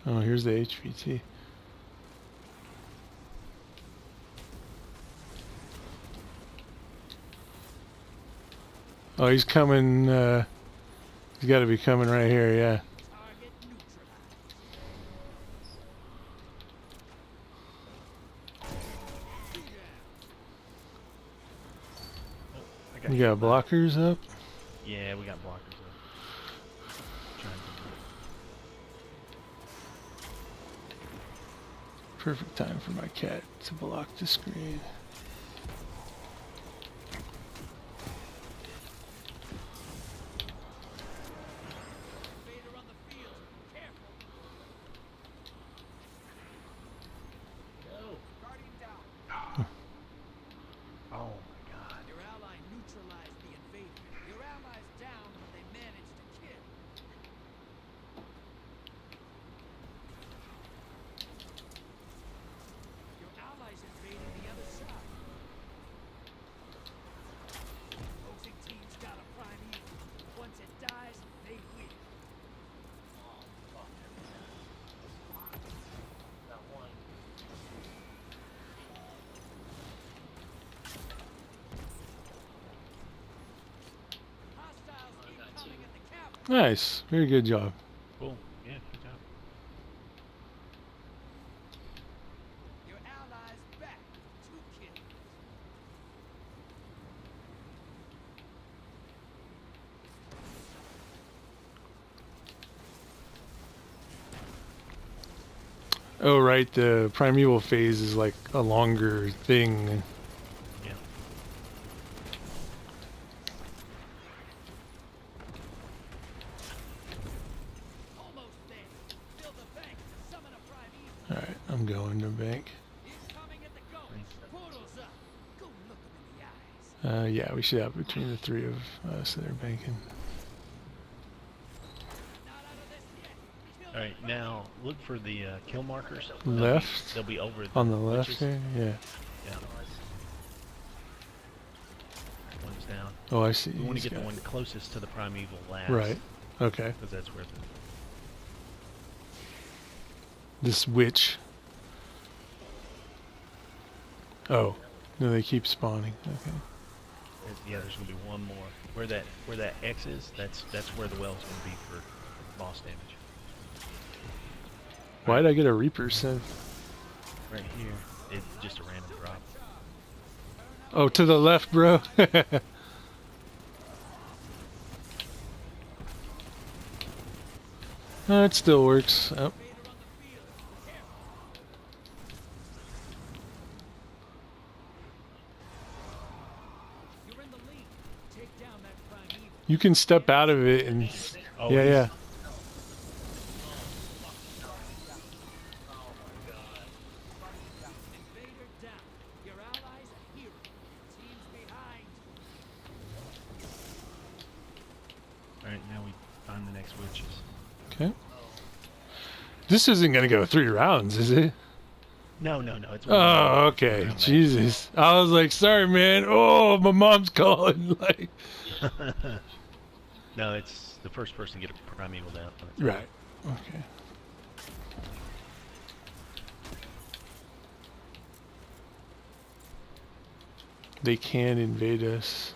Oh, here's the HVT. Oh, he's coming, he's got to be coming right here, yeah. Target neutralized. You got blockers up? Yeah, we got blockers up. Trying to... Perfect time for my cat to block the screen. Invader on the field. Careful. Go. Guardian down. Oh my god. Your ally neutralized the invader. Your allies down, but they managed to kill. Your allies invaded the other side. Opposing teams got a prime evil. Once it dies, they win. Got one. Hostiles incoming at the cavern. Nice. Very good job. Cool. Yeah, good job. Your allies back. 2 kills. Oh, right. The primeval phase is like a longer thing. Yeah. Almost there. Fill the bank to summon a prime evil. Alright, I'm going to bank. Incoming at the gulch. Portals up. Go look them in the eyes. Yeah, we should have between the 3 of us that are banking. Not out of this yet. Kill All right, now look for the kill markers. Left? They'll be over On the left witches. here? Yeah. Yeah. One's down. Oh, I see. We want to He's get the got- one closest to the primeval last. Right. Okay. Because that's where the... This witch. Oh. No, they keep spawning. Okay. Yeah, there's gonna be one more. Where that X is, that's where the well's gonna be for boss damage. Why'd I get a Reaper set? Right here, it's just a random drop. Oh, to the left, bro. It still works. Oh. Invader on the field. Careful. You're in the lead. Take down that primeval. You can step out of it and... Oh, yeah, he's- yeah. Invader down. Your allies a hero. Team's behind. Alright, now we find the next witches. Okay. This isn't going to go 3 rounds, is it? No, it's one Oh, round. okay. Round Jesus. I was like, sorry, man. Oh, my mom's calling. Like, No, it's the first person to get a primeval down. right. Okay. They can invade us.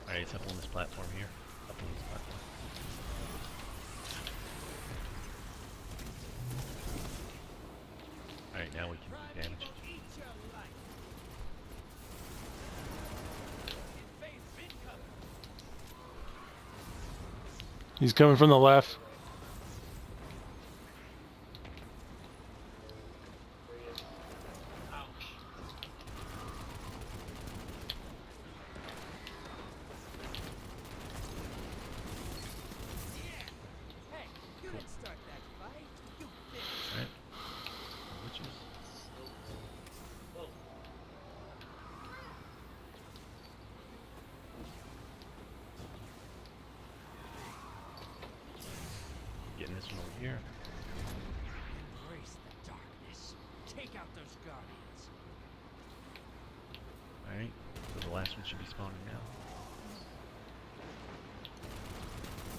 Alright, it's up on this platform here. Up on this platform. Alright, now we can do damage. Primeval eat your life. Invader incoming. He's coming from the left. Hey, you didn't start that fight. You finished. Alright. Witches. Getting this one over here. Embrace the darkness. Take out those guardians. Alright, so the last one should be spawning now.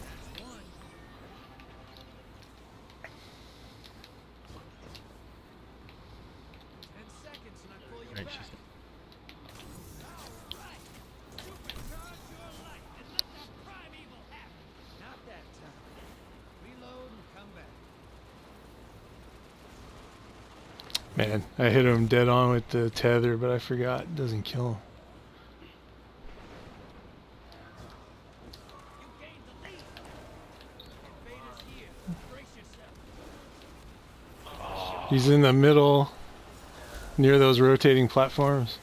That's one. Seconds and I pull you Alright, back. she's Alright. Supercharge your light and let that primeval have it. Not that time. Reload and come back. Man, I hit him dead on with the tether, but I forgot. It doesn't kill him. You gained the lead. Invaders here. Brace yourself. He's in the middle, near those rotating platforms.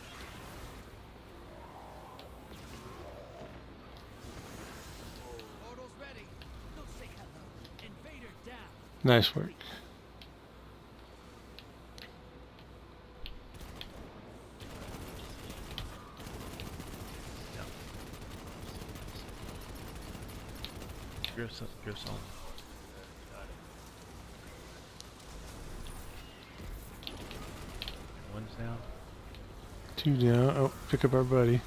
Portal's ready. Go say hello. Invader down. Nice work. Griff's on. One's down. 2 down. Oh, pick up our buddy.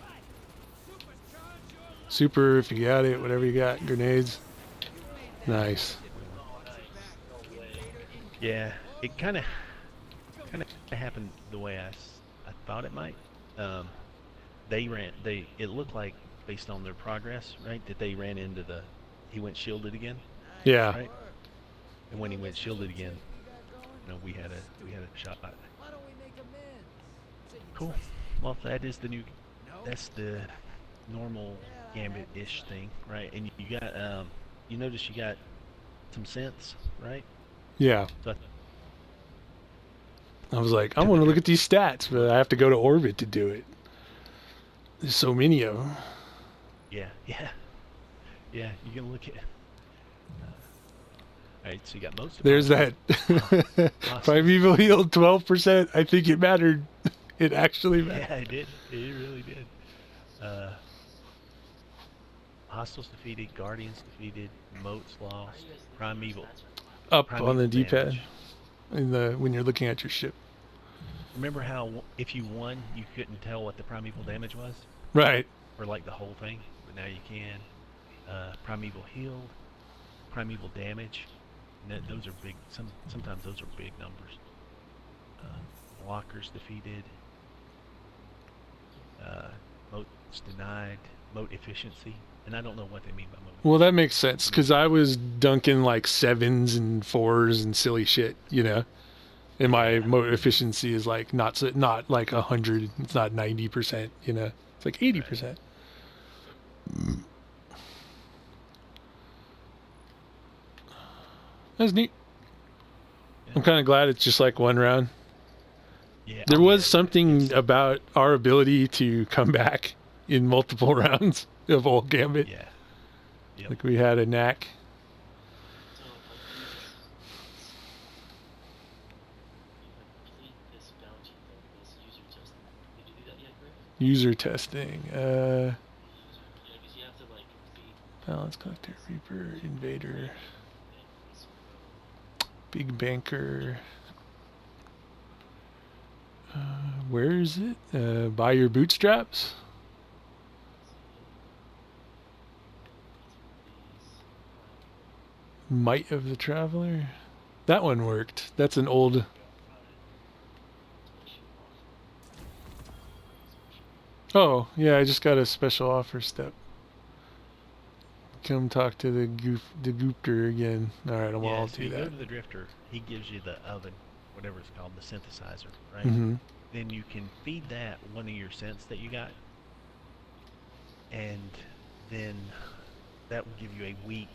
Alright. Supercharge your light. Super, if you got it, whatever you got. Grenades. Nice. Yeah, it kind of happened the way I thought it might. It looked like, based on their progress, right, that they ran into he went shielded again, Yeah. right? And when he went shielded again, we had a shot. Why don't we make amends? Say you Cool. trust Well, that is the new, No? that's the normal Gambit-ish thing, right? And you got, you notice you got some sense, right? Yeah. So I was like, I want to look at these stats, but I have to go to orbit to do it. There's so many of them. yeah, you can look at. Alright, so you got most of There's them. that. Awesome. Primeval healed 12%. I think it mattered. It actually mattered. Yeah, it did. It really did. Hostiles defeated, Guardians defeated, moats lost, Primeval. Up Primeval on the D-pad damage. when you're looking at your ship. Remember how if you won, you couldn't tell what the Primeval damage was? Right. Or like the whole thing? But now you can. Primeval healed, Primeval damage. And those are big. Sometimes those are big numbers. Walkers defeated. Moats denied. Moat efficiency. And I don't know what they mean by motivation. Well, that makes sense because I was dunking like 7s and 4s and silly shit, you know. And my motor efficiency is like not like 100. It's not 90%, you know. It's like 80%. That's neat. Yeah. I'm kind of glad it's just like one round. Yeah, There was something about our ability to come back in multiple rounds of old Gambit. Yeah. Yep. Like we had a knack. So if I do this, if I complete this bounty thing, this user testing, did you do that yet, Griff? User testing. Yeah, because you have to like complete. Balance collector, reaper, invader, this big banker. Where is it? Buy your bootstraps. Might of the Traveler. That one worked. That's an old. Oh yeah, I just got a special offer step. Come talk to the Goopter again. All right, Yeah, I'll so do you go that. to the Drifter. He gives you the oven, whatever it's called, the synthesizer, right? Mm-hmm. Then you can feed that one of your scents that you got, and then that will give you a week,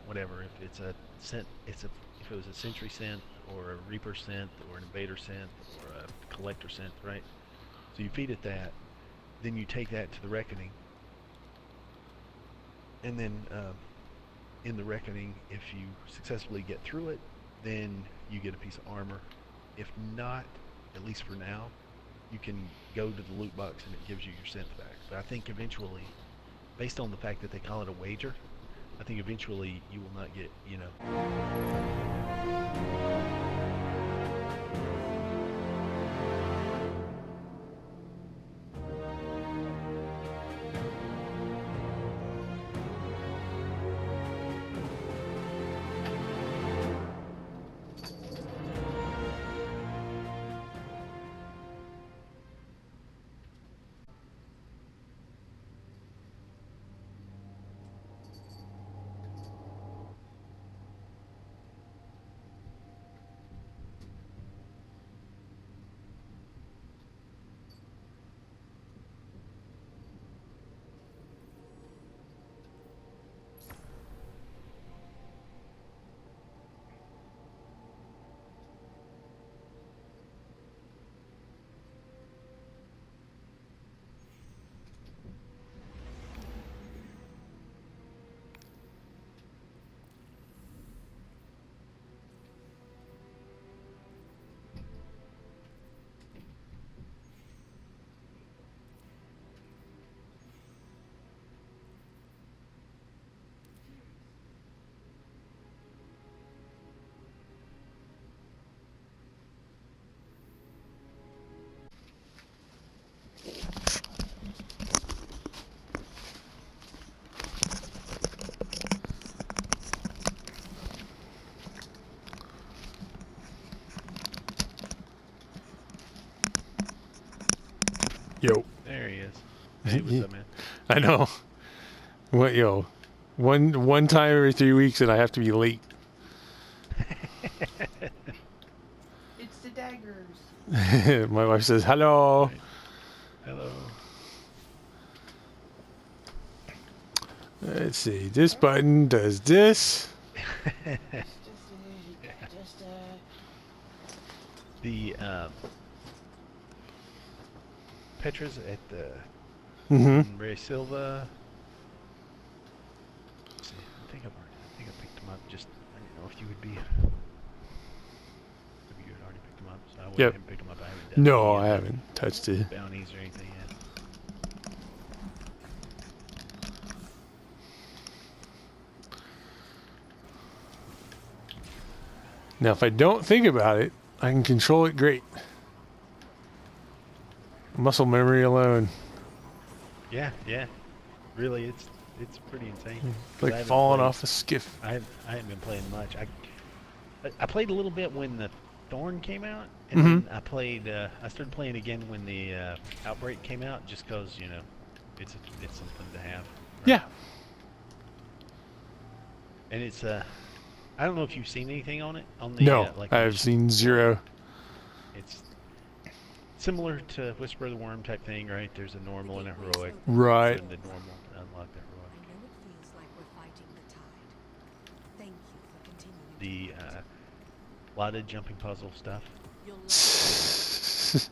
whatever. If it's a scent, if it was a sentry scent or a reaper scent or an invader scent or a collector scent, right? So you feed it that, then you take that to the reckoning, and then in the reckoning, if you successfully get through it, then you get a piece of armor. If not, at least for now, you can go to the loot box and it gives you your synth back. But I think eventually, based on the fact that they call it a wager, I think eventually you will not get, you know. Yo. There he is. Hey, what's up, man? I know. What one time every 3 weeks and I have to be late. It's the daggers. My wife says hello. Right. Hello. Let's see. This button does this. The Petras at the Ray Silva. Let's see, I think I picked them up. Just I didn't know if you would be. Maybe you had already picked them up, so I went ahead and picked them up. I haven't done No, any I haven't touched it. bounties or anything yet. Now, if I don't think about it, I can control it great. Muscle memory alone. Yeah, yeah. Really, it's pretty insane. Like falling off a skiff. I haven't been playing much. I played a little bit when the Thorn came out, and then I played. I started playing again when the Outbreak came out, just cause you know, it's something to have. Right? Yeah. and it's I don't know if you've seen anything on it on the No, like I've seen zero. It's similar to Whisper of the Worm type thing, right? There's a normal and a heroic. Right. So in the normal to unlock the heroic. I know it feels like we're fighting the tide. Thank you for continuing. The lot of jumping puzzle stuff. You'll love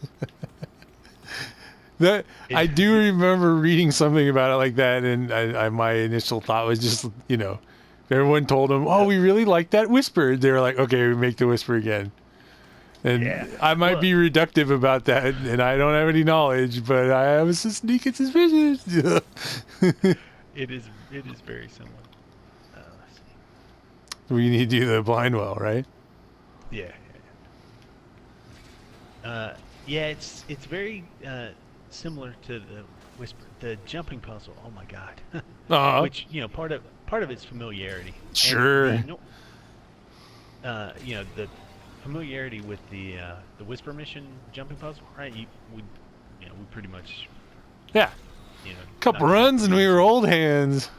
That I do remember reading something about it like that, and I my initial thought was just, you know, if everyone told them, "Oh, we really like that whisper," they were like, "Okay, we make the whisper again." And Yeah. I might be reductive about that, and I don't have any knowledge, but I have a sneaking suspicion. It is very similar. Let's see. We need to do the blind well, right? Yeah. Yeah, it's very similar to the whisper, the jumping puzzle. Oh my god. Which, you know, part of it's familiarity. Sure. And you know, the familiarity with the whisper mission jumping puzzle, right? We pretty much, Yeah. you know, Couple knocked it runs and we were easy. old hands.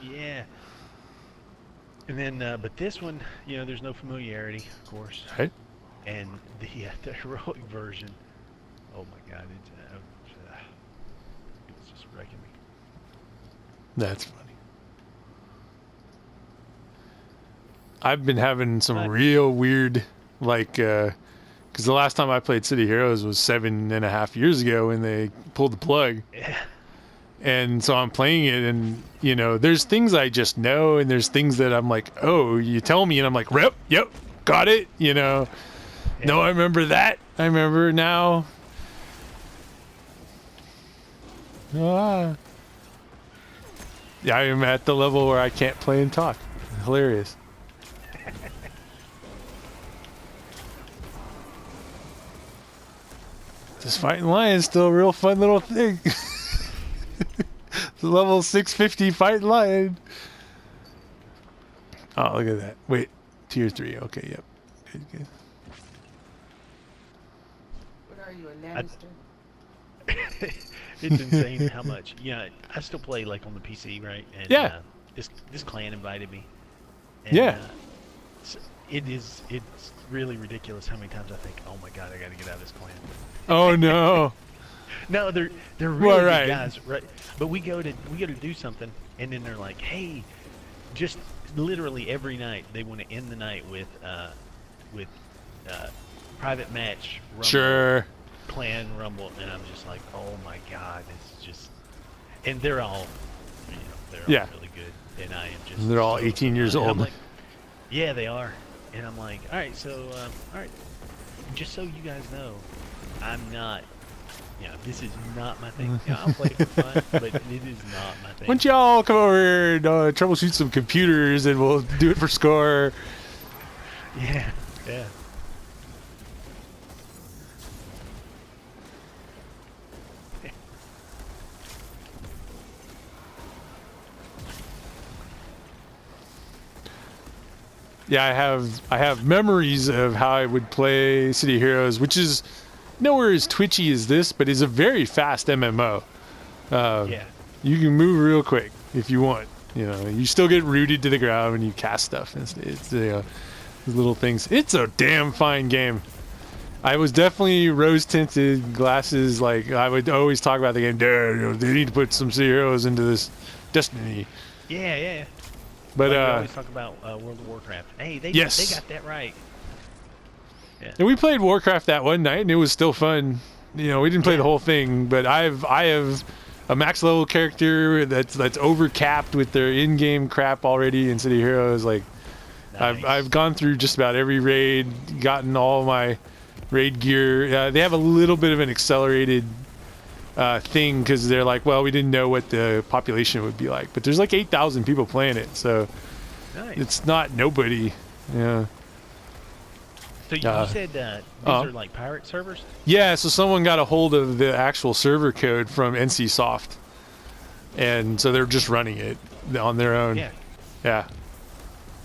Yeah. And then, but this one, you know, there's no familiarity, of course. Right. And the heroic version, oh my god, it's just wrecking me. That's funny. I've been having some real weird, like, because the last time I played City Heroes was 7.5 years ago when they pulled the plug. Yeah. And so I'm playing it, and, you know, there's things I just know, and there's things that I'm like, oh, you tell me, and I'm like, yep, got it, you know. Yeah. No, I remember that. I remember now. Ah. Yeah, I am at the level where I can't play and talk. Hilarious. This fighting lion is still a real fun little thing. The level 650 fighting lion. Oh, look at that. Wait, tier 3. Okay, yep. Good. What are you, a Lannister? It's insane how much. Yeah, I still play like on the PC, right? And, Yeah. This clan invited me. And, Yeah. It's really ridiculous how many times I think, oh my god, I got to get out of this clan. Oh no. No, they're really Well, good right. guys, right? But we go to do something, and then they're like, hey, just literally every night they want to end the night with private match. Rumble, Sure. Clan Rumble, and I'm just like, oh my god, it's just, and they're all, you know, they're Yeah. all really good, and I am just. They're all so 18 years and I'm old. like, yeah, they are, and I'm like, all right, so, all right, just so you guys know, I'm not. You know, this is not my thing. You know, I'll play it for fun, but it is not my thing. Why don't y'all come over here and troubleshoot some computers, and we'll do it for score. Yeah. Yeah, I have memories of how I would play City Heroes, which is nowhere as twitchy as this, but is a very fast MMO. Yeah. You can move real quick if you want. You know, you still get rooted to the ground when you cast stuff. It's little things. It's a damn fine game. I was definitely rose-tinted glasses. Like, I would always talk about the game. Dude, you know, they need to put some City Heroes into this Destiny. Yeah. But we always talk about World of Warcraft. Hey, they got that right. Yeah. And we played Warcraft that one night, and it was still fun. You know, we didn't play the whole thing, but I have a max level character that's overcapped with their in-game crap already in City Heroes. Like, Nice. I've gone through just about every raid, gotten all my raid gear. They have a little bit of an accelerated thing because they're like, well, we didn't know what the population would be like, but there's like 8,000 people playing it, so Nice. it's not nobody. Yeah. So you said these are like pirate servers? Yeah, so someone got a hold of the actual server code from NC Soft, and so they're just running it on their own. Yeah.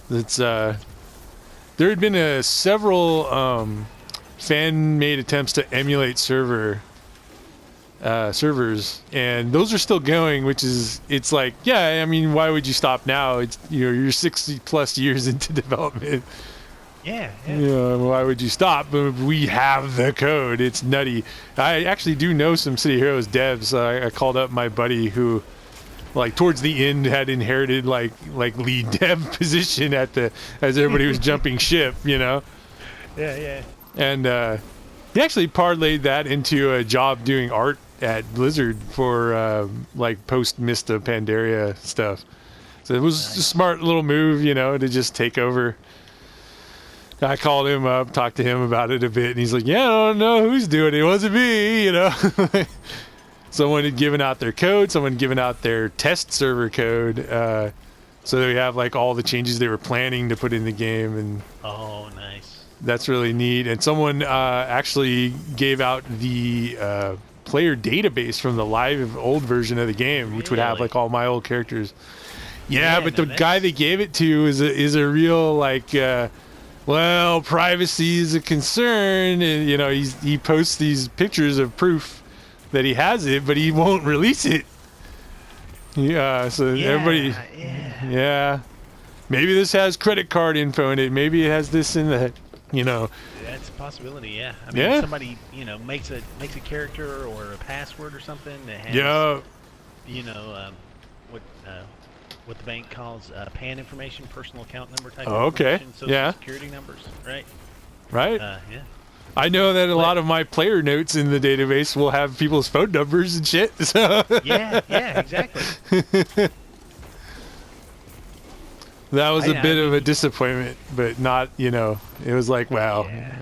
It's there had been several fan-made attempts to emulate server servers, and those are still going, which is, it's like, yeah, I mean, why would you stop now? It's, you're 60 plus years into development. Yeah. Why would you stop? But we have the code. It's nutty. I actually do know some City Heroes devs. I called up my buddy who, like, towards the end had inherited like lead dev position as everybody was jumping ship, Yeah. And he actually parlayed that into a job doing art at Blizzard for like post Mista Pandaria stuff. So it was a smart little move, to just take over. I called him up, talked to him about it a bit, and he's like, yeah, I don't know who's doing it. It wasn't me, Someone had given out their code, someone had given out their test server code, so that we have like all the changes they were planning to put in the game, and Oh, nice. that's really neat. And someone actually gave out the player database from the live old version of the game, which would have Really? like all my old characters. Yeah, But the no, guy that's- they gave it to is a real like, well, privacy is a concern, and he posts these pictures of proof that he has it, but he won't release it. Yeah, so everybody, yeah, maybe this has credit card info in it. Maybe it has this in that. That's a possibility. Yeah. I mean, Yeah. somebody makes a character or a password or something that has Yeah. what the bank calls PAN information, personal account number type. Oh, okay. Information, social Yeah. security numbers, right? Right. Yeah. I know that a lot of my player notes in the database will have people's phone numbers and shit. So Yeah. Exactly. that was a I bit of mean- a disappointment, but not, it was like, wow. Yeah.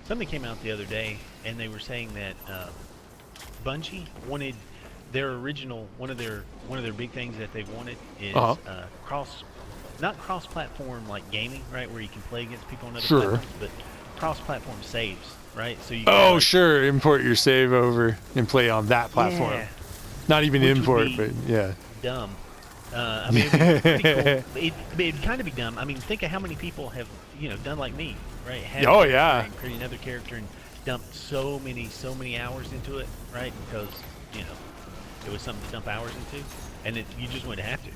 Something came out the other day, and they were saying that Bungie wanted their original one of their big things that they wanted is not cross-platform like gaming, right, where you can play against people on other Sure. platforms, but cross-platform saves, right? So you Oh, can, sure. Import your save over and play on that platform. Yeah. Not even Which would import, be- but yeah. dumb. I mean, it'd be pretty cool. It'd kind of be dumb. I mean, think of how many people have, done like me, right? Had Oh, a character yeah. and created another character and dumped so many hours into it, right? Because, it was something to dump hours into, and you just wouldn't have to.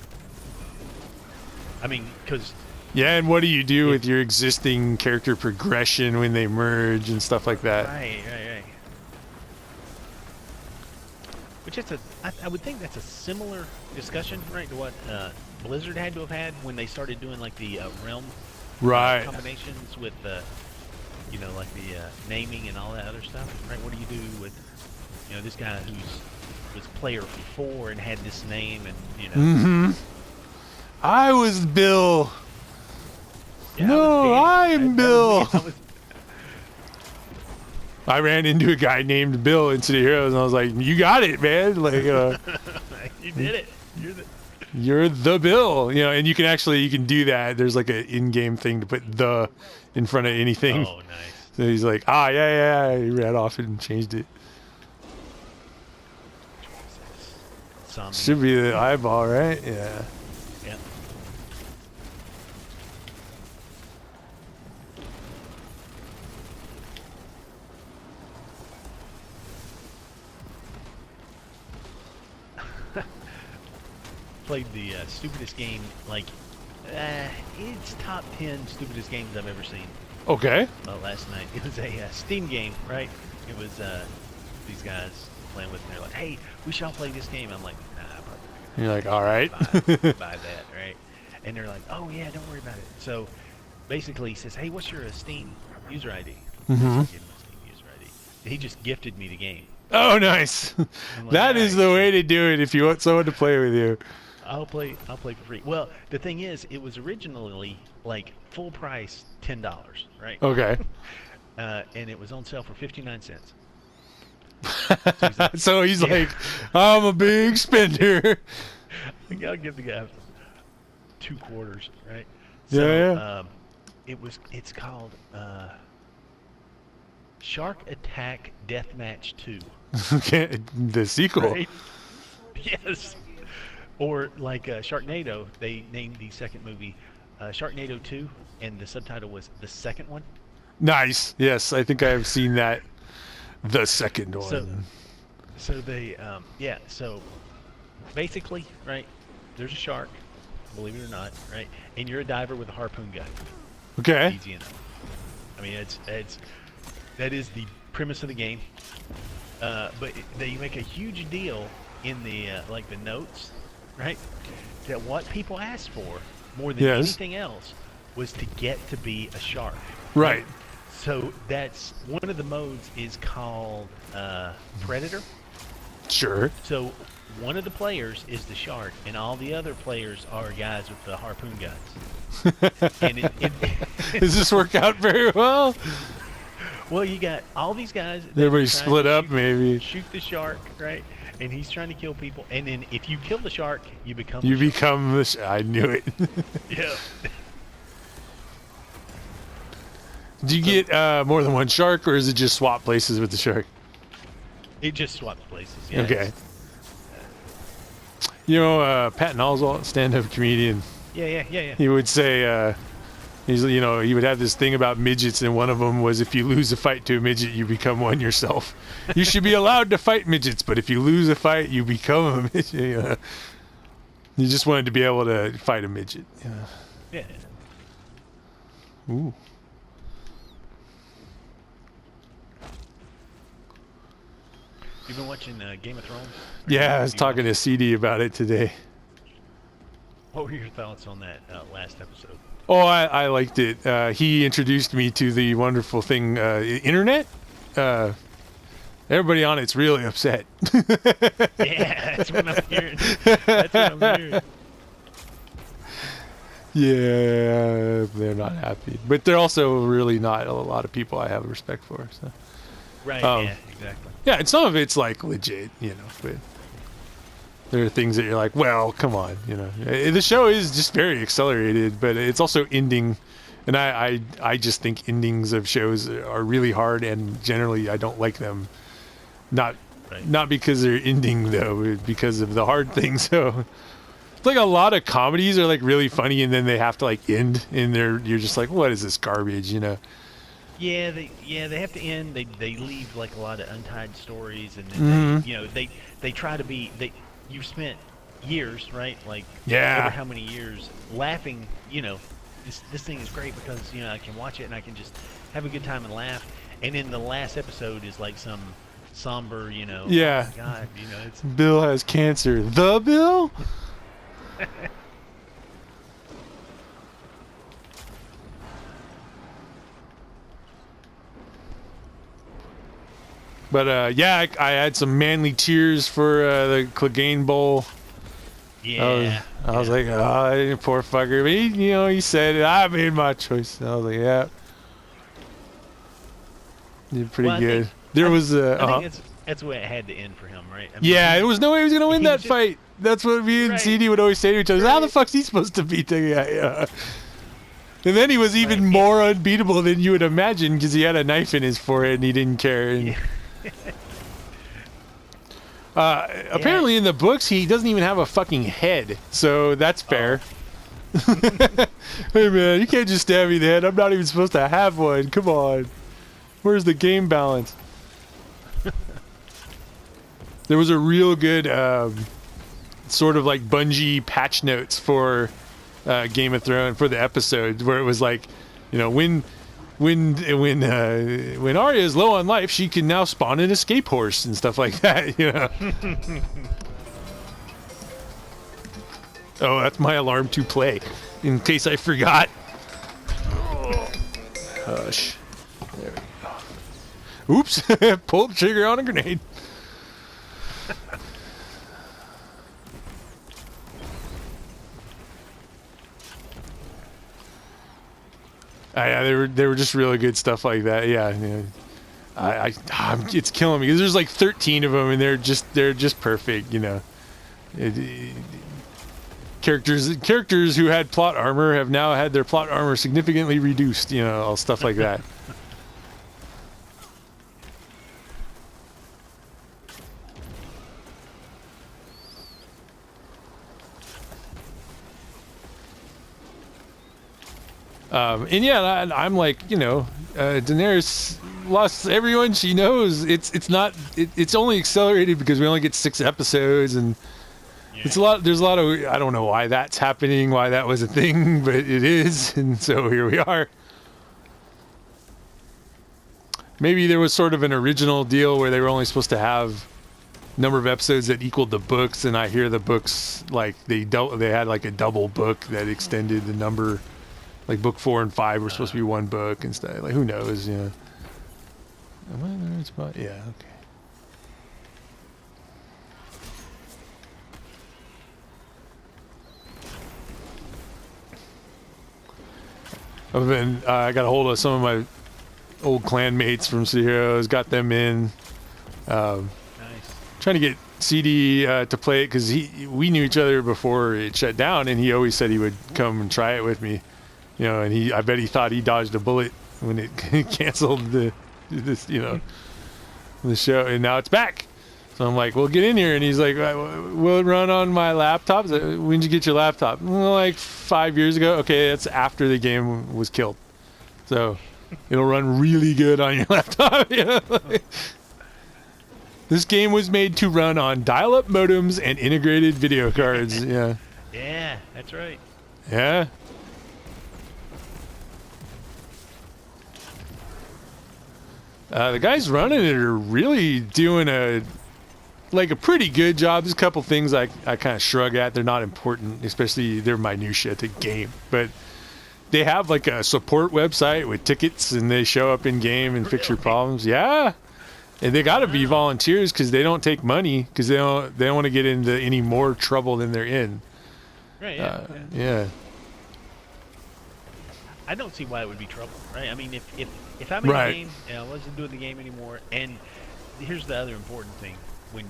I mean, because... Yeah, and what do you do with your existing character progression when they merge and stuff like that? Right. Which I would think that's a similar discussion, right, to what Blizzard had to have had when they started doing like the realm Right. combinations with like the naming and all that other stuff, right? What do you do with this guy was player 4 and had this name and Mm-hmm. I was Bill. Yeah, No, I'm Bill. I was I ran into a guy named Bill in City Heroes, and I was like, "You got it, man! Like, you did it. you're the Bill, And you can do that. There's like an in-game thing to put the in front of anything. Oh, nice. So he's like, yeah. He ran off and changed it. Should be the eyeball, right? Yeah. Yep. Played the stupidest game, it's top 10 stupidest games I've ever seen. Okay. Last night. It was a Steam game, right? It was these guys playing with, and they're like, hey, we should all play this game. I'm like, nah, I'm probably not gonna You're like, all right. buy that, right? And they're like, oh yeah, don't worry about it. So basically he says, hey, what's your Steam user ID? Mhm. So I give him my Steam user ID. He just gifted me the game. Oh, nice. I'm like, That is the "Alright, way to do it if you want someone to play with you. I'll play for free. Well, the thing is, it was originally like full price $10, right? Okay. And it was on sale for 59 cents. So he's like, I'm a big spender. I gotta give the guy 2 quarters, right? Yeah. It's called Shark Attack Deathmatch 2. Okay, the sequel. Right? Yes. Or like Sharknado, they named the second movie Sharknado 2, and the subtitle was The Second One. Nice. Yes, I think I have seen that. The second one. So they, yeah, so basically, right, there's a shark, believe it or not, right, and you're a diver with a harpoon gun. Okay. Easy enough. I mean, that is the premise of the game. But they make a huge deal in the like the notes, right? That what people asked for more than anything else was to get to be a shark. Right. So that's one of the modes is called Predator. Sure. So one of the players is the shark, and all the other players are guys with the harpoon guns. And does this work out very well? Well, you got all these guys. Everybody split up, maybe. Shoot the shark, right? And he's trying to kill people. And then if you kill the shark, you become. You become the. I knew it. Yeah. Do you get more than one shark, or is it just swap places with the shark? It just swaps places. Yeah, okay. You know, Patton Oswalt, stand-up comedian. Yeah. He would say, he would have this thing about midgets, and one of them was, if you lose a fight to a midget, you become one yourself. You should be allowed to fight midgets, but if you lose a fight, you become a midget. You know? You just wanted to be able to fight a midget. Yeah. Ooh. You've been watching Game of Thrones? Yeah, I was talking to CD about it today. What were your thoughts on that last episode? Oh, I liked it. He introduced me to the wonderful thing, internet. Everybody on it's really upset. Yeah, that's what I'm hearing. That's what I'm hearing. Yeah, they're not happy. But they're also really not a lot of people I have respect for. So. Right, yeah, exactly. Yeah, and some of it's like legit, but there are things that you're like, well, come on, The show is just very accelerated, but it's also ending, and I just think endings of shows are really hard, and generally I don't like them. Not because they're ending though, but because of the hard thing. So it's like a lot of comedies are like really funny, and then they have to like end, and you're just like, what is this garbage, Yeah, they have to end. They leave like a lot of untied stories, and then they try to be. You've spent years, right? Like over how many years laughing? This thing is great because I can watch it and I can just have a good time and laugh. And then the last episode is like some somber, Yeah. Oh my God, it's Bill has cancer. The Bill. But I had some manly tears for the Clegane Bowl. Yeah. I was like, oh, poor fucker. But he said, I made my choice. I was like, yeah. Did pretty good. I think that's the way it had to end for him, right? There was no way he was going to win that fight. That's what me and CD would always say to each other. How the fuck's he supposed to beat the guy? Yeah. And then he was even more unbeatable than you would imagine because he had a knife in his forehead and he didn't care. And apparently in the books he doesn't even have a fucking head, so that's fair. Hey man, you can't just stab me in the head. I'm not even supposed to have one. Come on, where's the game balance? There was a real good sort of like Bungie patch notes for Game of Thrones for the episode where it was like, when Arya is low on life, she can now spawn an escape horse and stuff like that, Oh, that's my alarm to play, in case I forgot. Hush. There we go. Oops! Pulled the trigger on a grenade. Yeah, they were just really good stuff like that. Yeah, it's killing me because there's like 13 of them and they're just perfect. Characters who had plot armor have now had their plot armor significantly reduced. All stuff like that. And yeah, I'm like, Daenerys lost everyone she knows. It's only accelerated because we only get 6 episodes, and there's a lot of, I don't know why that's happening, why that was a thing, but it is, and so here we are. Maybe there was sort of an original deal where they were only supposed to have number of episodes that equaled the books, and I hear the books, like, they had like a double book that extended the number, like book 4 and 5 were supposed to be one book and stuff. Like, who knows, Am I in the right spot? Yeah, okay. I got a hold of some of my old clan mates from City Heroes, got them in. Nice. Trying to get CD to play it because we knew each other before it shut down, and he always said he would come and try it with me. And I bet he thought he dodged a bullet when it canceled the show, and now it's back. So I'm like, well, get in here. And he's like, will it run on my laptop? When did you get your laptop? Well, like 5 years ago. Okay, that's after the game was killed. So it'll run really good on your laptop. This game was made to run on dial-up modems and integrated video cards. Yeah. Yeah, that's right. Yeah. The guys running it are really doing a pretty good job. There's a couple things I kind of shrug at. They're not important, especially they're minutia to game. But they have like a support website with tickets, and they show up in game and fix your problems. Yeah, and they got to be volunteers because they don't take money because they don't want to get into any more trouble than they're in. Right. Yeah. Yeah. I don't see why it would be trouble, right? I mean, if I'm in the game and I wasn't doing the game anymore, and here's the other important thing. When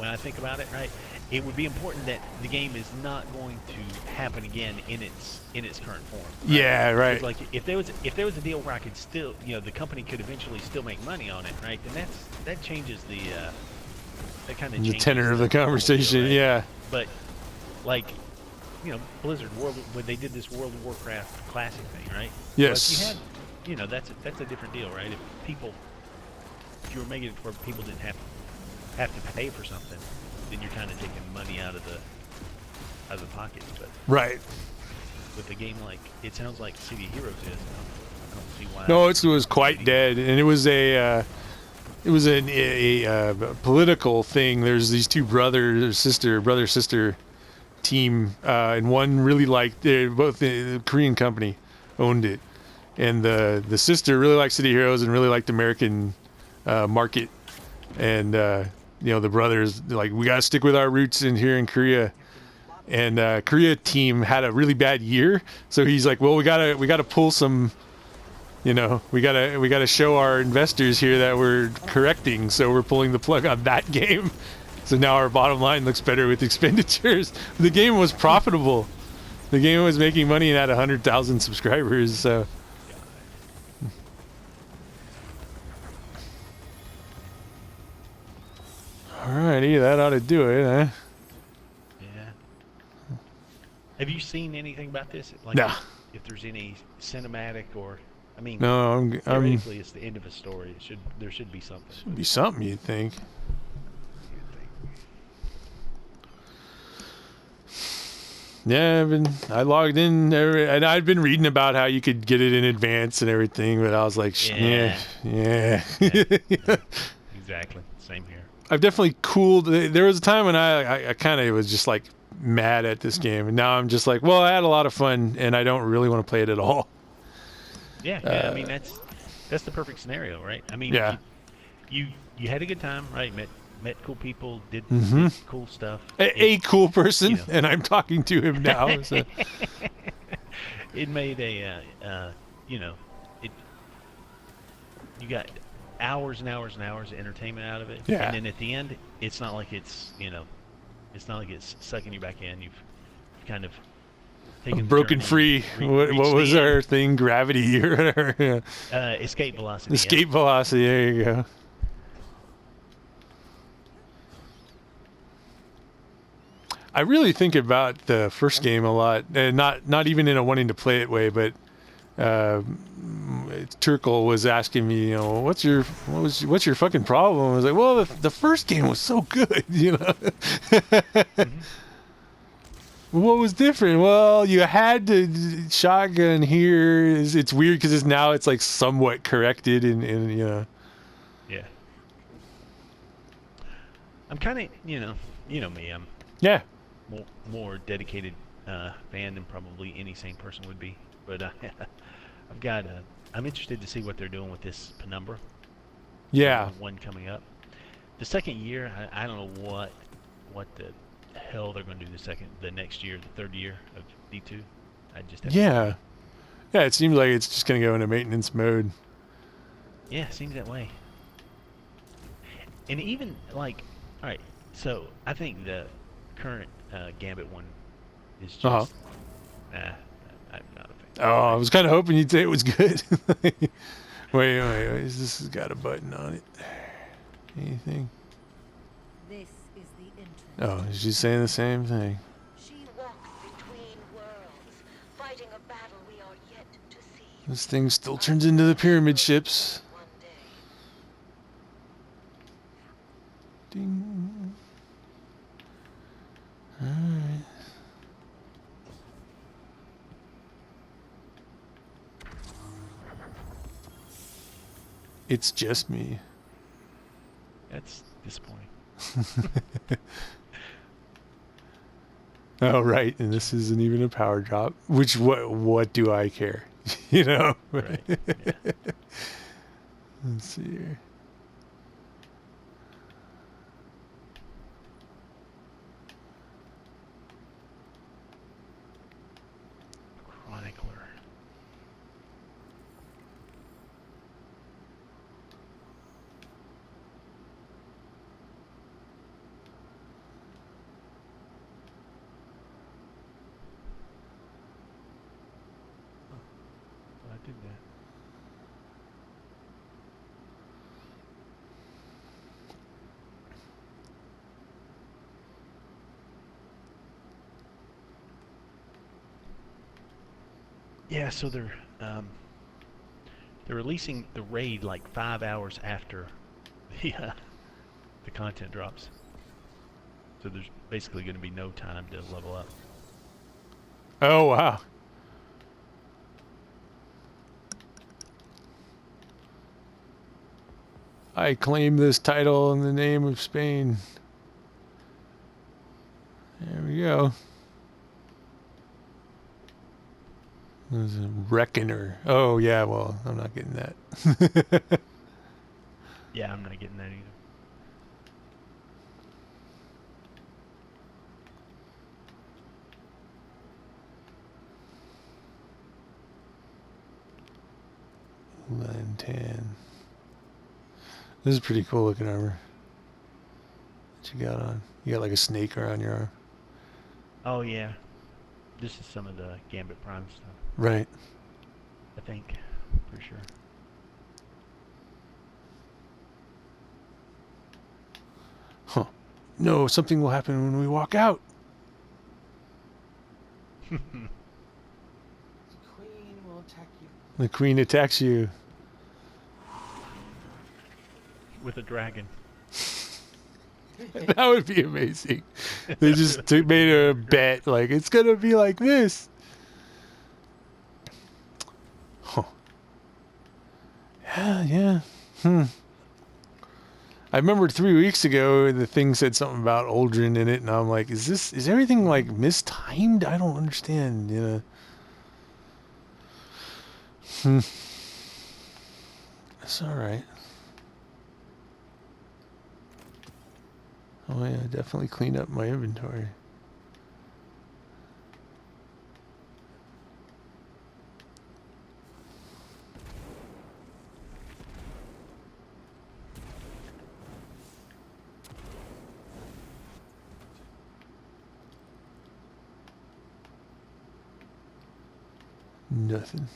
I think about it, right, it would be important that the game is not going to happen again in its current form. Right? Yeah, right. Like if there was a deal where I could still, the company could eventually still make money on it, right? Then that changes that kind of the tenor of the conversation. Right? Yeah. But like, Blizzard when they did this World of Warcraft Classic thing, right? Yes. Well, if you had, that's a different deal, right? If you were making it where people didn't have to pay for something, then you're kind of taking money out of the pocket. But right. With a game like it sounds like City of Heroes is, I don't see why. No, it was quite dead, and it was a political thing. There's these two brother sister team, and one really liked both the Korean company owned it, and the sister really liked City Heroes and really liked American market, and the brothers like, we gotta stick with our roots here in Korea, and Korea team had a really bad year, so he's like, well, we gotta pull some, we gotta show our investors here that we're correcting, so we're pulling the plug on that game. So now our bottom line looks better with expenditures. The game was profitable. The game was making money and had 100,000 subscribers. So. Alrighty, that ought to do it, huh? Yeah. Have you seen anything about this? Like, nah. If there's any cinematic or, I mean, no, theoretically, it's the end of a story. There should be something. Should be something, you'd think. Yeah, I logged in, and I'd been reading about how you could get it in advance and everything, but I was like, yeah. Exactly. Same here. I've definitely cooled. There was a time when I kind of was just like mad at this game, and now I'm just like, well, I had a lot of fun, and I don't really want to play it at all. Yeah. I mean, that's the perfect scenario, right? I mean, you had a good time, right? Met cool people, did cool stuff. A cool person, and I'm talking to him now. So. It made you got hours and hours and hours of entertainment out of it. Yeah. And then at the end, it's not like it's sucking you back in. You've kind of taken broken free. What was our thing? Gravity or whatever. Escape velocity. Escape velocity. There you go. I really think about the first game a lot, and not even in a wanting to play it way, but Turkle was asking me, what's your fucking problem? I was like, well, the first game was so good, Mm-hmm. What was different? Well, you had to shotgun here. It's weird because now it's like somewhat corrected and. Yeah. I'm kind of, me. I'm Yeah. more dedicated fan than probably any sane person would be. But I've got. I'm interested to see what they're doing with this penumbra. Yeah. One coming up. The second year, I don't know what the hell they're going to do the next year, the third year of D2. I just have no idea. Yeah. It seems like it's just gonna go into maintenance mode. Yeah, seems that way. And even like, all right, so I think the current Gambit one is just. I'm not a fan. Oh, I was kind of hoping you'd say it was good. Wait. This has got a button on it. Anything? This is the entrance. Oh, she's saying the same thing. She walks between worlds, fighting a battle we are yet to see. This thing still turns into the pyramid ships. One day. Ding. Alright. It's just me. That's disappointing. Oh, right, and this isn't even a power drop. Which, what do I care? Right. Yeah. Let's see here. Chronicler. I did that. Yeah, so they're releasing the raid like 5 hours after the content drops. So there's basically going to be no time to level up. Oh, wow. I claim this title in the name of Spain. There we go. There's a reckoner. Oh, yeah, well, I'm not getting that. Yeah, I'm not getting that either. Lantan. This is pretty cool looking armor. What you got on? You got like a snake around your arm. Oh yeah, this is some of the Gambit Prime stuff. Right. I think, for sure. Huh. No, something will happen when we walk out. The queen will attack you. The queen attacks you. With a dragon. That would be amazing. They just made a bet, like, it's gonna be like this. Huh. Yeah. I remember 3 weeks ago the thing said something about Aldrin in it, and I'm like, is everything like mistimed? I don't understand, That's alright. Oh yeah, definitely cleaned up my inventory. Nothing.